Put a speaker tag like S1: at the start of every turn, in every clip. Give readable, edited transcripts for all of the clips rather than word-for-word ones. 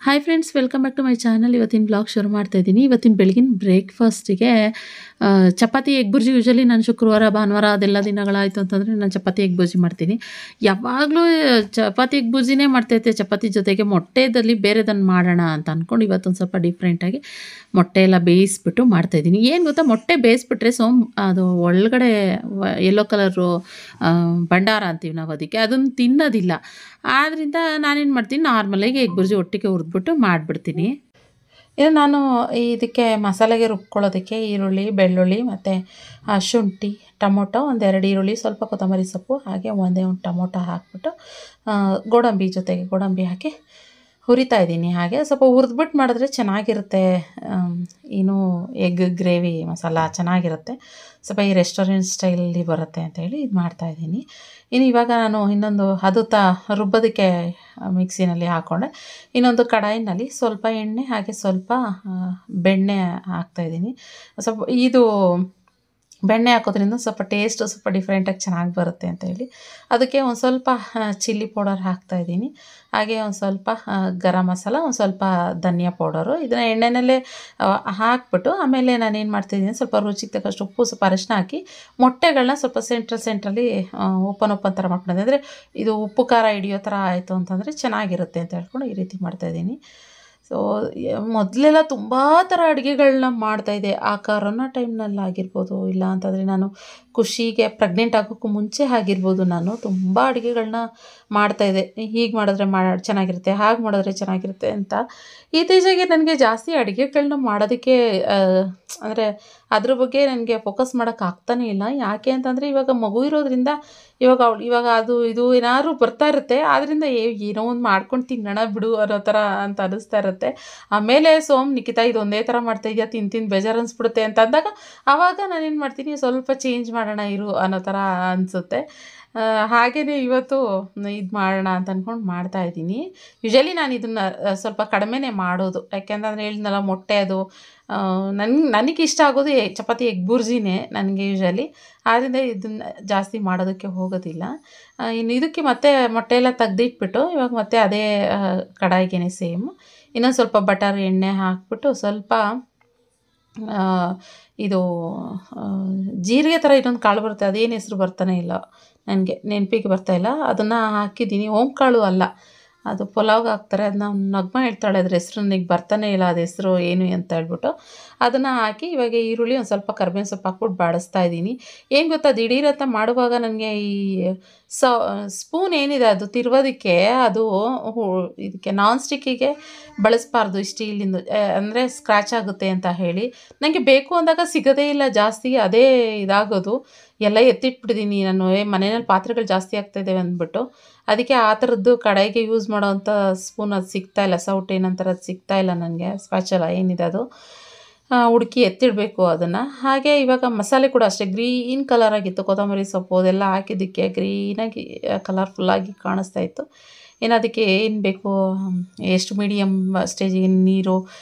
S1: Hi friends, welcome back to my channel. ಇವತ್ತಿನ blog ಶುರು ಮಾಡ್ತಾ ಇದ್ದೀನಿ. ಇವತ್ತಿನ ಬೆಳಗಿನ ಬ್ರೇಕ್ಫಾಸ್ಟಿಗೆ ಚಪಾತಿ ಎಗ್ ಬುರ್ಜಿ. ಯೂಶಲಿ ನಾನು ಶುಕ್ರವಾರ ಭಾನುವಾರ ಅದೆಲ್ಲ ದಿನಗಳಾಯಿತು ಅಂತಂದರೆ ನಾನು ಚಪಾತಿ ಎಗ್ ಬುರ್ಜಿ ಮಾಡ್ತೀನಿ. ಯಾವಾಗಲೂ ಚಪಾತಿ ಎಗ್ ಬುರ್ಜಿನೇ ಮಾಡ್ತೈತೆ. ಚಪಾತಿ ಜೊತೆಗೆ ಮೊಟ್ಟೆದಲ್ಲಿ ಬೇರೆದನ್ನು ಮಾಡೋಣ ಅಂತ ಅಂದ್ಕೊಂಡು ಇವತ್ತೊಂದು ಸ್ವಲ್ಪ ಡಿಫ್ರೆಂಟಾಗಿ ಮೊಟ್ಟೆ ಎಲ್ಲ ಬೇಯಿಸ್ಬಿಟ್ಟು ಮಾಡ್ತಾಯಿದ್ದೀನಿ. ಏನು ಗೊತ್ತಾ, ಮೊಟ್ಟೆ ಬೇಯಿಸ್ಬಿಟ್ರೆ ಅದು ಒಳಗಡೆ ಯೆಲ್ಲೋ ಕಲರು ಭಂಡಾರ ಅಂತೀವಿ ನಾವು, ಅದಕ್ಕೆ ಅದನ್ನು ತಿನ್ನೋದಿಲ್ಲ. ಆದ್ದರಿಂದ ನಾನೇನು ಮಾಡ್ತೀನಿ, ನಾರ್ಮಲಾಗಿ ಎಗ್ ಬುರ್ಜಿ ಒಟ್ಟಿಗೆ ಹುರಿದ್ಬಿಟ್ಟು ಮಾಡಿಬಿಡ್ತೀನಿ. ಇನ್ನು ನಾನು ಇದಕ್ಕೆ ಮಸಾಲೆಗೆ ರುಬ್ಕೊಳ್ಳೋದಕ್ಕೆ ಈರುಳ್ಳಿ, ಬೆಳ್ಳುಳ್ಳಿ ಮತ್ತು ಶುಂಠಿ, ಟೊಮೊಟೊ, ಒಂದೆರಡು ಈರುಳ್ಳಿ, ಸ್ವಲ್ಪ ಕೊತ್ತಂಬರಿ ಸೊಪ್ಪು, ಹಾಗೆ ಒಂದು ಟೊಮೊಟೊ ಹಾಕ್ಬಿಟ್ಟು ಗೋಡಂಬಿ ಹಾಕಿ ಹುರಿತಾ ಇದ್ದೀನಿ. ಹಾಗೆ ಸ್ವಲ್ಪ ಹುರಿದ್ಬಿಟ್ಟು ಮಾಡಿದ್ರೆ ಚೆನ್ನಾಗಿರುತ್ತೆ. ಏನು ಎಗ್ ಗ್ರೇವಿ ಮಸಾಲ ಚೆನ್ನಾಗಿರುತ್ತೆ. ಸ್ವಲ್ಪ ಈ ರೆಸ್ಟೋರೆಂಟ್ ಸ್ಟೈಲಲ್ಲಿ ಬರುತ್ತೆ ಅಂತೇಳಿ ಇದು ಮಾಡ್ತಾಯಿದ್ದೀನಿ. ಇನ್ನು ಇವಾಗ ನಾನು ಇನ್ನೊಂದು ರುಬ್ಬೋದಕ್ಕೆ ಮಿಕ್ಸಿನಲ್ಲಿ ಹಾಕ್ಕೊಂಡೆ. ಇನ್ನೊಂದು ಕಡಾಯಿನಲ್ಲಿ ಸ್ವಲ್ಪ ಎಣ್ಣೆ ಹಾಗೆ ಸ್ವಲ್ಪ ಬೆಣ್ಣೆ ಹಾಕ್ತಾಯಿದ್ದೀನಿ. ಸ್ವಲ್ಪ ಇದು ಬೆಣ್ಣೆ ಹಾಕೋದ್ರಿಂದ ಸ್ವಲ್ಪ ಟೇಸ್ಟು ಸ್ವಲ್ಪ ಡಿಫ್ರೆಂಟಾಗಿ ಚೆನ್ನಾಗಿ ಬರುತ್ತೆ ಅಂತೇಳಿ ಅದಕ್ಕೆ ಒಂದು ಸ್ವಲ್ಪ ಚಿಲ್ಲಿ ಪೌಡರ್ ಹಾಕ್ತಾಯಿದ್ದೀನಿ. ಹಾಗೆ ಒಂದು ಸ್ವಲ್ಪ ಗರಂ ಮಸಾಲ, ಒಂದು ಸ್ವಲ್ಪ ಧನಿಯಾ ಪೌಡರು, ಇದನ್ನು ಎಣ್ಣೆನಲ್ಲೇ ಹಾಕ್ಬಿಟ್ಟು ಆಮೇಲೆ ನಾನೇನು ಮಾಡ್ತಾಯಿದ್ದೀನಿ, ಸ್ವಲ್ಪ ರುಚಿಗೆ ತಕ್ಕಷ್ಟು ಉಪ್ಪು, ಸ್ವಲ್ಪ ಅರಿಶಿನ ಹಾಕಿ ಮೊಟ್ಟೆಗಳನ್ನ ಸ್ವಲ್ಪ ಸೆಂಟ್ರಲ್ಲಿ ಓಪನ್ ಥರ ಮಾಡ್ಕೊಂಡಿದ್ದೆ. ಅಂದರೆ ಇದು ಉಪ್ಪು ಖಾರ ಹಿಡಿಯೋ ಥರ ಆಯಿತು ಅಂತಂದರೆ ಚೆನ್ನಾಗಿರುತ್ತೆ ಅಂತ ಹೇಳ್ಕೊಂಡು ಈ ರೀತಿ ಮಾಡ್ತಾಯಿದ್ದೀನಿ. ಸೊ ಮೊದಲೆಲ್ಲ ತುಂಬ ಥರ ಅಡುಗೆಗಳನ್ನ ಮಾಡ್ತಾಯಿದ್ದೆ. ಆ ಕರೋನಾ ಟೈಮ್ನಲ್ಲಾಗಿರ್ಬೋದು, ಇಲ್ಲ ಅಂತಂದರೆ ನಾನು ಖುಷಿಗೆ ಪ್ರೆಗ್ನೆಂಟ್ ಆಗೋಕ್ಕೂ ಮುಂಚೆ ಆಗಿರ್ಬೋದು, ನಾನು ತುಂಬ ಅಡುಗೆಗಳನ್ನ ಮಾಡ್ತಾಯಿದ್ದೆ. ಹೀಗೆ ಮಾಡಿದ್ರೆ ಚೆನ್ನಾಗಿರುತ್ತೆ, ಹಾಗೆ ಮಾಡಿದ್ರೆ ಚೆನ್ನಾಗಿರುತ್ತೆ ಅಂತ. ಇತ್ತೀಚೆಗೆ ನನಗೆ ಜಾಸ್ತಿ ಅಡುಗೆಗಳನ್ನ ಮಾಡೋದಕ್ಕೆ ಅಂದರೆ ಅದ್ರ ಬಗ್ಗೆ ನನಗೆ ಫೋಕಸ್ ಮಾಡೋಕ್ಕಾಗ್ತಾನೇ ಇಲ್ಲ. ಯಾಕೆ ಅಂತಂದರೆ ಇವಾಗ ಮಗು ಇರೋದ್ರಿಂದ ಇವಾಗ ಅದು ಇದು ಏನಾದ್ರು ಬರ್ತಾ ಇರುತ್ತೆ. ಆದ್ದರಿಂದ ಏನೋ ಒಂದು ಮಾಡ್ಕೊಂಡು ತಿನ್ನೋಣ ಬಿಡು ಅನ್ನೋ ಥರ ಅಂತ ಅನ್ನಿಸ್ತಾ ಇರುತ್ತೆ. ಆಮೇಲೆ ನಿಖಿತಾ ಇದೊಂದೇ ಥರ ಮಾಡ್ತಾಯಿದ್ಯಾ, ತಿಂದು ಬೇಜಾರು ಅನಿಸ್ಬಿಡುತ್ತೆ ಅಂತ ಅಂದಾಗ ಆವಾಗ ನಾನೇನು ಮಾಡ್ತೀನಿ, ಸ್ವಲ್ಪ ಚೇಂಜ್ ಮಾಡೋಣ ಇರು ಅನ್ನೋ ಥರ ಅನಿಸುತ್ತೆ. ಹಾಗೆಯೇ ಇವತ್ತು ಇದು ಮಾಡೋಣ ಅಂತ ಅಂದ್ಕೊಂಡು ಮಾಡ್ತಾಯಿದ್ದೀನಿ. ಯೂಶಲಿ ನಾನು ಇದನ್ನು ಸ್ವಲ್ಪ ಕಡಿಮೆನೇ ಮಾಡೋದು. ಯಾಕೆಂತಂದರೆ ಹೇಳಿದ್ನಲ್ಲ, ಮೊಟ್ಟೆ ಅದು ನನಗೆ ಇಷ್ಟ ಆಗೋದು ಚಪಾತಿ ಎಗ್ ಬುರ್ಜಿನೇ ನನಗೆ ಯೂಶಲಿ. ಆದ್ದರಿಂದ ಇದನ್ನು ಜಾಸ್ತಿ ಮಾಡೋದಕ್ಕೆ ಹೋಗೋದಿಲ್ಲ. ಇನ್ನು ಇದಕ್ಕೆ ಮತ್ತೆ ಮೊಟ್ಟೆ ಎಲ್ಲ ತೆಗ್ದಿಟ್ಬಿಟ್ಟು ಇವಾಗ ಮತ್ತೆ ಅದೇ ಕಡಾಯಿಗೆ ಸೇಮ್ ಇನ್ನೊಂದು ಸ್ವಲ್ಪ ಬಟರ್ ಎಣ್ಣೆ ಹಾಕ್ಬಿಟ್ಟು ಸ್ವಲ್ಪ ಇದು ಜೀರಿಗೆ ಥರ ಇನ್ನೊಂದು ಕಾಳು ಬರುತ್ತೆ, ಅದೇನು ಹೆಸರು ಬರ್ತಾನೆ ಇಲ್ಲ ನನಗೆ, ನೆನಪಿಗೆ ಬರ್ತಾಯಿಲ್ಲ. ಅದನ್ನು ಹಾಕಿದ್ದೀನಿ. ಕಾಳು ಅಲ್ಲ, ಅದು ಪಲಾವ್ಗೆ ಹಾಕ್ತಾರೆ. ಅದನ್ನ ನಗ್ಮ ಹೇಳ್ತಾಳೆ, ಅದ್ರ ಹೆಸರು ನನಗೆ ಬರ್ತಾನೆ ಇಲ್ಲ, ಅದು ಹೆಸರು ಏನು ಅಂತ ಹೇಳ್ಬಿಟ್ಟು ಅದನ್ನು ಹಾಕಿ ಇವಾಗ ಈರುಳ್ಳಿ, ಒಂದು ಸ್ವಲ್ಪ ಕರ್ಬೇವಿನ ಸೊಪ್ಪು ಹಾಕ್ಬಿಟ್ಟು ಬಾಡಿಸ್ತಾ ಇದ್ದೀನಿ. ಏನು ಗೊತ್ತಾ, ದಿಢೀರಂತ ಮಾಡುವಾಗ ನನಗೆ ಈ ಸ್ಪೂನ್ ಏನಿದೆ ಅದು ತಿರುವುದಕ್ಕೆ, ಅದು ಇದಕ್ಕೆ ನಾನ್ ಸ್ಟಿಕ್ಕಿಗೆ ಬಳಸಬಾರ್ದು, ಸ್ಟೀಲಿಂದು, ಅಂದರೆ ಸ್ಕ್ರ್ಯಾಚ್ ಆಗುತ್ತೆ ಅಂತ ಹೇಳಿ ನನಗೆ ಬೇಕು ಅಂದಾಗ ಸಿಗೋದೇ ಇಲ್ಲ ಜಾಸ್ತಿ. ಅದೇ ಇದಾಗೋದು. ಎಲ್ಲ ಎತ್ತಿಟ್ಬಿಟ್ಟಿದ್ದೀನಿ ನಾನು, ಮನೆಯಲ್ಲಿ ಪಾತ್ರೆಗಳು ಜಾಸ್ತಿ ಆಗ್ತಾಯಿದ್ದಾವೆ ಅಂದ್ಬಿಟ್ಟು. ಅದಕ್ಕೆ ಆ ಥರದ್ದು ಕಡಾಯಿಗೆ ಯೂಸ್ ಮಾಡೋವಂಥ ಸ್ಪೂನ್ ಅದು ಸಿಗ್ತಾಯಿಲ್ಲ, ಸೌಟ್ ಏನಂತಾರೆ ಅದು ಸಿಗ್ತಾಯಿಲ್ಲ ನನಗೆ, ಸ್ಪ್ಯಾಚುಲ ಏನಿದೆ ಅದು ಹುಡುಕಿ ಎತ್ತಿಡಬೇಕು ಅದನ್ನು. ಹಾಗೆ ಇವಾಗ ಮಸಾಲೆ ಕೂಡ ಅಷ್ಟೇ ಗ್ರೀನ್ ಕಲರ್ ಆಗಿತ್ತು, ಕೊತ್ತಂಬರಿ ಸೊಪ್ಪು ಅದೆಲ್ಲ ಹಾಕಿದ್ದಕ್ಕೆ ಗ್ರೀನಾಗಿ ಕಲರ್ಫುಲ್ಲಾಗಿ ಕಾಣಿಸ್ತಾ ಇತ್ತು. ಇನ್ನು ಅದಕ್ಕೆ ಏನು ಬೇಕು, ಎಷ್ಟು ಮೀಡಿಯಮ್ ಸ್ಟೇಜಿಗೆ ನೀರು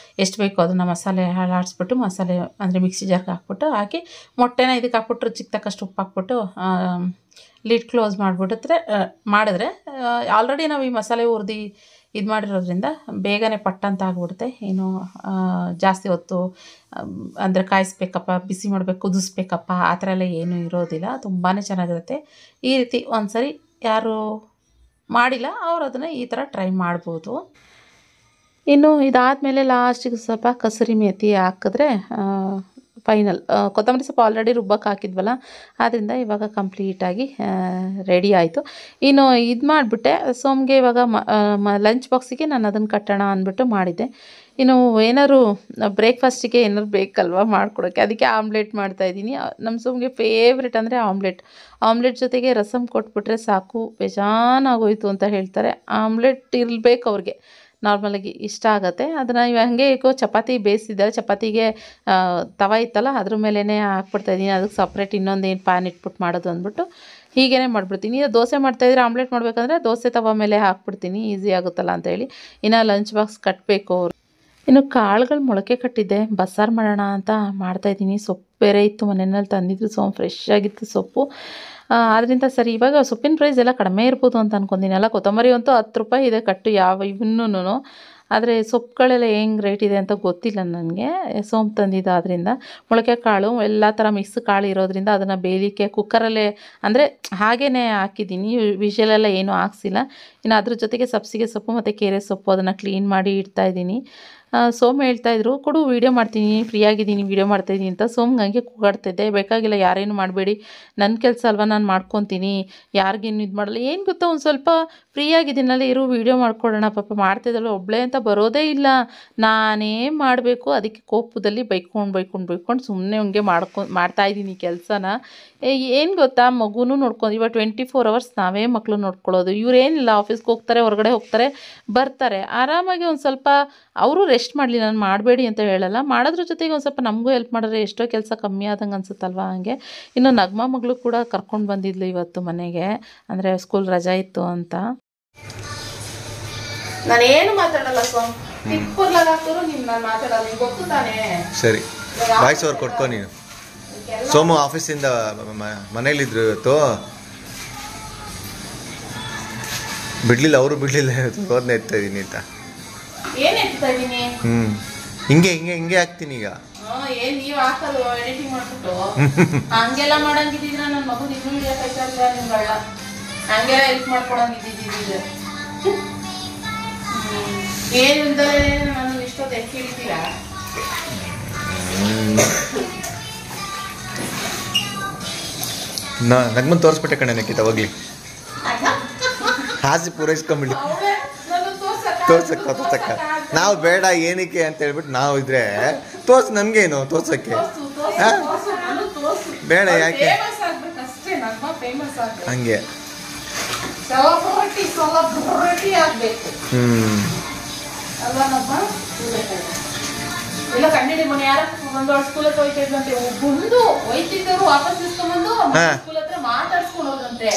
S1: ಎಷ್ಟು ಬೇಕೋ ಅದನ್ನು ಮಸಾಲೆ ಆಡಿಸ್ಬಿಟ್ಟು, ಮಸಾಲೆ ಅಂದರೆ ಮಿಕ್ಸಿ ಜಾರ್ಗೆ ಹಾಕಿ ಮೊಟ್ಟೆನ ಇದಕ್ಕೆ ಹಾಕ್ಬಿಟ್ಟು ರುಚಿಗೆ ತಕ್ಕಷ್ಟು ಉಪ್ಪು ಹಾಕ್ಬಿಟ್ಟು ಲಿಡ್ ಕ್ಲೋಸ್ ಮಾಡಿದ್ರೆ ಆಲ್ರೆಡಿ ನಾವು ಈ ಮಸಾಲೆ ಹುರಿದು ಇದು ಮಾಡಿರೋದ್ರಿಂದ ಬೇಗನೆ ಪಟ್ಟಂತ ಆಗಿಬಿಡುತ್ತೆ. ಏನು ಜಾಸ್ತಿ ಹೊತ್ತು ಅಂದರೆ ಕಾಯಿಸ್ಬೇಕಪ್ಪ, ಬಿಸಿ ಮಾಡಬೇಕು, ಕುದಿಸ್ಬೇಕಪ್ಪ ಆ ಥರ ಎಲ್ಲ ಏನೂ ಇರೋದಿಲ್ಲ. ತುಂಬಾ ಚೆನ್ನಾಗಿರುತ್ತೆ. ಈ ರೀತಿ ಒಂದು ಸರಿ ಯಾರು ಮಾಡಿಲ್ಲ ಅವರು ಅದನ್ನು ಈ ಥರ ಟ್ರೈ ಮಾಡ್ಬೋದು. ಇನ್ನು ಇದಾದಮೇಲೆ ಲಾಸ್ಟಿಗೆ ಸ್ವಲ್ಪ ಕಸೂರಿ ಮೇಥಿ ಹಾಕಿದ್ರೆ ಫೈನಲ್. ಕೊತ್ತಂಬರಿ ಸೊಪ್ಪು ಆಲ್ರೆಡಿ ರುಬ್ಬಕ್ಕೆ ಹಾಕಿದ್ವಲ್ಲ, ಆದ್ದರಿಂದ ಇವಾಗ ಕಂಪ್ಲೀಟಾಗಿ ರೆಡಿ ಆಯಿತು. ಇನ್ನು ಇದು ಮಾಡಿಬಿಟ್ಟೆ ಸೋಮ್ಗೆ ಇವಾಗ ಲಂಚ್ ಬಾಕ್ಸಿಗೆ ನಾನು ಅದನ್ನು ಕಟ್ಟೋಣ ಅಂದ್ಬಿಟ್ಟು ಮಾಡಿದ್ದೆ. ಇನ್ನು ಏನಾದ್ರು ಬ್ರೇಕ್ಫಾಸ್ಟಿಗೆ ಏನಾದ್ರು ಬೇಕಲ್ವ ಮಾಡ್ಕೊಡೋಕ್ಕೆ, ಅದಕ್ಕೆ ಆಮ್ಲೆಟ್ ಮಾಡ್ತಾಯಿದ್ದೀನಿ. ನಮ್ಮ ಸೋಮ್ಗೆ ಫೇವ್ರೆಟ್ ಅಂದರೆ ಆಮ್ಲೆಟ್ ಜೊತೆಗೆ ರಸಮ್ ಕೊಟ್ಬಿಟ್ರೆ ಸಾಕು, ಬೇಜಾನಾಗೋಯ್ತು ಅಂತ ಹೇಳ್ತಾರೆ. ಆಮ್ಲೆಟ್ ಇರಬೇಕು ಅವ್ರಿಗೆ, ನಾರ್ಮಲಾಗಿ ಇಷ್ಟ ಆಗುತ್ತೆ. ಅದನ್ನು ಹಾಗೆ ಚಪಾತಿ ಬೇಯಿಸಿದ್ದೆ, ಚಪಾತಿಗೆ ತವ ಇತ್ತಲ್ಲ ಅದ್ರ ಮೇಲೇ ಹಾಕ್ಬಿಡ್ತಾಯಿದ್ದೀನಿ. ಅದಕ್ಕೆ ಸಪ್ರೇಟ್ ಇನ್ನೊಂದೇನು ಪ್ಯಾನ್ ಇಟ್ಬಿಟ್ಟು ಮಾಡೋದು ಅಂದ್ಬಿಟ್ಟು ಹೀಗೇ ಮಾಡಿಬಿಡ್ತೀನಿ. ದೋಸೆ ಮಾಡ್ತಾಯಿದ್ರೆ ಆಮ್ಲೆಟ್ ಮಾಡಬೇಕಂದ್ರೆ ದೋಸೆ ತವ ಮೇಲೆ ಹಾಕ್ಬಿಡ್ತೀನಿ, ಈಸಿ ಆಗುತ್ತಲ್ಲ ಅಂತೇಳಿ. ಇನ್ನು ಲಂಚ್ ಬಾಕ್ಸ್ ಕಟ್ಟಬೇಕು. ಇನ್ನು ಕಾಳುಗಳು ಮೊಳಕೆ ಕಟ್ಟಿದ್ದೆ, ಬಸ್ಸಾರು ಮಾಡೋಣ ಅಂತ ಮಾಡ್ತಾಯಿದ್ದೀನಿ. ಸೊಪ್ಪು ಬೇರೆ ಇತ್ತು, ಮನೆಯಲ್ಲಿ ತಂದಿದ್ದು ಫ್ರೆಶ್ ಆಗಿತ್ತು ಸೊಪ್ಪು. ಆದ್ದರಿಂದ ಸರಿ, ಇವಾಗ ಸೊಪ್ಪಿನ ಪ್ರೈಸ್ ಎಲ್ಲ ಕಡಿಮೆ ಇರ್ಬೋದು ಅಂತ ಅಂದ್ಕೊಂಡಿದ್ದೀನಲ್ಲ. ಕೊತ್ತಂಬರಿ ಅಂತೂ 10 ರೂಪಾಯಿ ಇದೆ ಕಟ್ಟು, ಇವನ್ನೂ ಆದರೆ ಸೊಪ್ಪುಗಳೆಲ್ಲ ಹೆಂಗೆ ರೇಟ್ ಇದೆ ಅಂತ ಗೊತ್ತಿಲ್ಲ ನನಗೆ. ಸೋಂಪು ತಂದಿದ್ದು ಆದ್ದರಿಂದ ಮೊಳಕೆ ಕಾಳು ಎಲ್ಲ ಥರ ಮಿಕ್ಸ್ ಕಾಳು ಇರೋದ್ರಿಂದ ಅದನ್ನು ಬೇಯಲಿಕ್ಕೆ ಕುಕ್ಕರಲ್ಲೇ ಅಂದರೆ ಹಾಗೇ ಹಾಕಿದ್ದೀನಿ, ವಿಷಲೆಲ್ಲ ಏನೂ ಹಾಕ್ಸಿಲ್ಲ. ಇನ್ನು ಅದ್ರ ಜೊತೆಗೆ ಸಬ್ಸಿಗೆ ಸೊಪ್ಪು ಮತ್ತು ಕೇರೆ ಸೊಪ್ಪು ಅದನ್ನು ಕ್ಲೀನ್ ಮಾಡಿ ಇಡ್ತಾಯಿದ್ದೀನಿ. ಸೋಮ್ ಹೇಳ್ತಾಯಿದ್ರು ಕೊಡು ವೀಡಿಯೋ ಮಾಡ್ತೀನಿ, ಫ್ರೀಯಾಗಿದ್ದೀನಿ ವೀಡಿಯೋ ಮಾಡ್ತಾಯಿದ್ದೀನಿ ಅಂತ. ಸೋಮ್ಗೆ ಹಂಗೆ ಕೂಗಾಡ್ತಿದ್ದೆ, ಬೇಕಾಗಿಲ್ಲ ಯಾರೇನು ಮಾಡಬೇಡಿ, ನನ್ನ ಕೆಲಸ ಅಲ್ವಾ ನಾನು ಮಾಡ್ಕೊತೀನಿ, ಯಾರಿಗೇನು ಇದು ಮಾಡಲ್ಲ. ಏನು ಗೊತ್ತಾ, ಒಂದು ಸ್ವಲ್ಪ ಫ್ರೀಯಾಗಿದ್ದೀನಲ್ಲ ಇರು ವೀಡಿಯೋ ಮಾಡ್ಕೊಡೋಣ, ಪಾಪ ಮಾಡ್ತಿದ್ದಲ್ಲ ಒಬ್ಬಳೇ ಅಂತ ಬರೋದೇ ಇಲ್ಲ, ನಾನೇ ಮಾಡಬೇಕು. ಅದಕ್ಕೆ ಕೋಪದಲ್ಲಿ ಬೈಕೊಂಡು ಸುಮ್ಮನೆ ಹಂಗೆ ಮಾಡ್ತಾಯಿದ್ದೀನಿ ಕೆಲಸನ. ಏನು ಗೊತ್ತಾ, ಮಗುನೂ ನೋಡ್ಕೊಂಡು ಇವಾಗ 24 hours ನಾವೇ ಮಕ್ಕಳು ನೋಡ್ಕೊಳ್ಳೋದು. ಇವ್ರೇನಿಲ್ಲ, ಆಫೀಸ್ಗೆ ಹೋಗ್ತಾರೆ, ಹೊರಗಡೆ ಹೋಗ್ತಾರೆ, ಬರ್ತಾರೆ ಆರಾಮಾಗಿ. ಒಂದು ಸ್ವಲ್ಪ ಅವರು ರೆಸ್ಟ್ ಮಾಡಲಿ, ನಾನು ಮಾಡಬೇಡಿ ಅಂತ ಹೇಳಲ್ಲ, ಮಾಡೋದ್ರ ಜೊತೆಗೆ ಒಂದು ಸ್ವಲ್ಪ ನಮಗೂ ಹೆಲ್ಪ್ ಮಾಡಿದ್ರೆ ಎಷ್ಟೋ ಕೆಲಸ ಕಮ್ಮಿ ಆದಂಗೆ ಅನ್ಸುತ್ತಲ್ವ. ಹಾಗೆ ಇನ್ನು ನಗ್ಮ ಮಗಳು ಕೂಡ ಕರ್ಕೊಂಡು ಬಂದಿದ್ಲು ಇವತ್ತು ಮನೆಗೆ, ಅಂದರೆ ಸ್ಕೂಲ್ ರಜಾ ಇತ್ತು ಅಂತ. ನಾನೇನು ಮಾತಾಡಲ್ಲ ಸೋಮ್, ಹಾಕಿದ್ರು ನಾನು ಮಾತಾಡಲ್ಲ, ಗೊತ್ತು ತಾನೇ.
S2: ಸರಿ, ವಾಯ್ಸ್ ಓವರ್ ಕೊಟ್ಕೊ ನೀನು. ಸೋಮು ಆಫೀಸಿಂದ ಮನೇಲಿದ್ರು ಇವತ್ತು, ಬಿಡ್ಲಿಲ್ಲ, ಅವರು ಬಿಡ್ಲಿಲ್ಲ, ಓದ್ನ ಎತ್ತಾ ಇದೀನಿ ಅಂತ.
S1: ಏನು ಎತ್ತಾ ಇದೀನಿ?
S2: ಹಿಂಗೆ ಹಿಂಗೆ ಹಿಂಗೆ ಹಾಕ್ತೀನಿ ಈಗ.
S1: ಏನ್ ನೀವು ಹಾಕೋದು ಎಡಿಟಿಂಗ್ ಮಾಡ್ಬಿಟ್ಟು ಹಂಗೆಲ್ಲ ಮಾಡಂಗಿದ್ದಿದ್ರೆ ನನ್ನ ಮಗು ಇನ್ನೂ ಹಿಡಿಯಕೈತಾ ಇಲ್ಲ ನಿಮ್ಗಳ, ಹಂಗೆಲ್ಲ ಹೆಲ್ಪ್ ಮಾಡ್ಕೊಡಂಗಿದ್ದಿದ್ದೀವಿ. ಏನು ಇಲ್ದಲೇ ನಾನು ಇಷ್ಟೊತ್ತು ಎಕ್ಕೆ ಹಿಡಿತೀರಾ?
S2: ನಗ್ಮನ್ ತೋರಿಸ್ಬಿಟ್ಟೆ ಕಣೆ ನಕ್ಕಿತ ಹೋಗ್ಲಿ, ಹಾಸಿ ಪೂರೈಸ್ಕೊಂಬಿಡಿ. ತೋರ್ಸಕ್ಕ ನಾವು ಬೇಡ ಏನಕ್ಕೆ ಅಂತ ಹೇಳ್ಬಿಟ್ಟು ನಾವು ಇದ್ರೆ ನಮ್ಗೇನು ತೋರ್ಸಕ್ಕೆ ಬೇಡ, ಯಾಕೆ ಹಂಗೆ.
S1: ಇಲ್ಲ ಕಣ್ಣಿಡಿ ಮನೆ ಯಾರ ಸ್ಕೂಲ್ ಹತ್ರ ಹೋಯ್ತಿದ್ದಂತೆ, ಬಂದು ಹೋಯ್ತಿದ್ದರು ವಾಪಸ್ ಇಸ್ಕೊಂಡ್ಬಂದು ಸ್ಕೂಲ್ ಹತ್ರ ಮಾತಾಡ್ಸ್ಕೊಂಡು ಹೋದಂತೆ.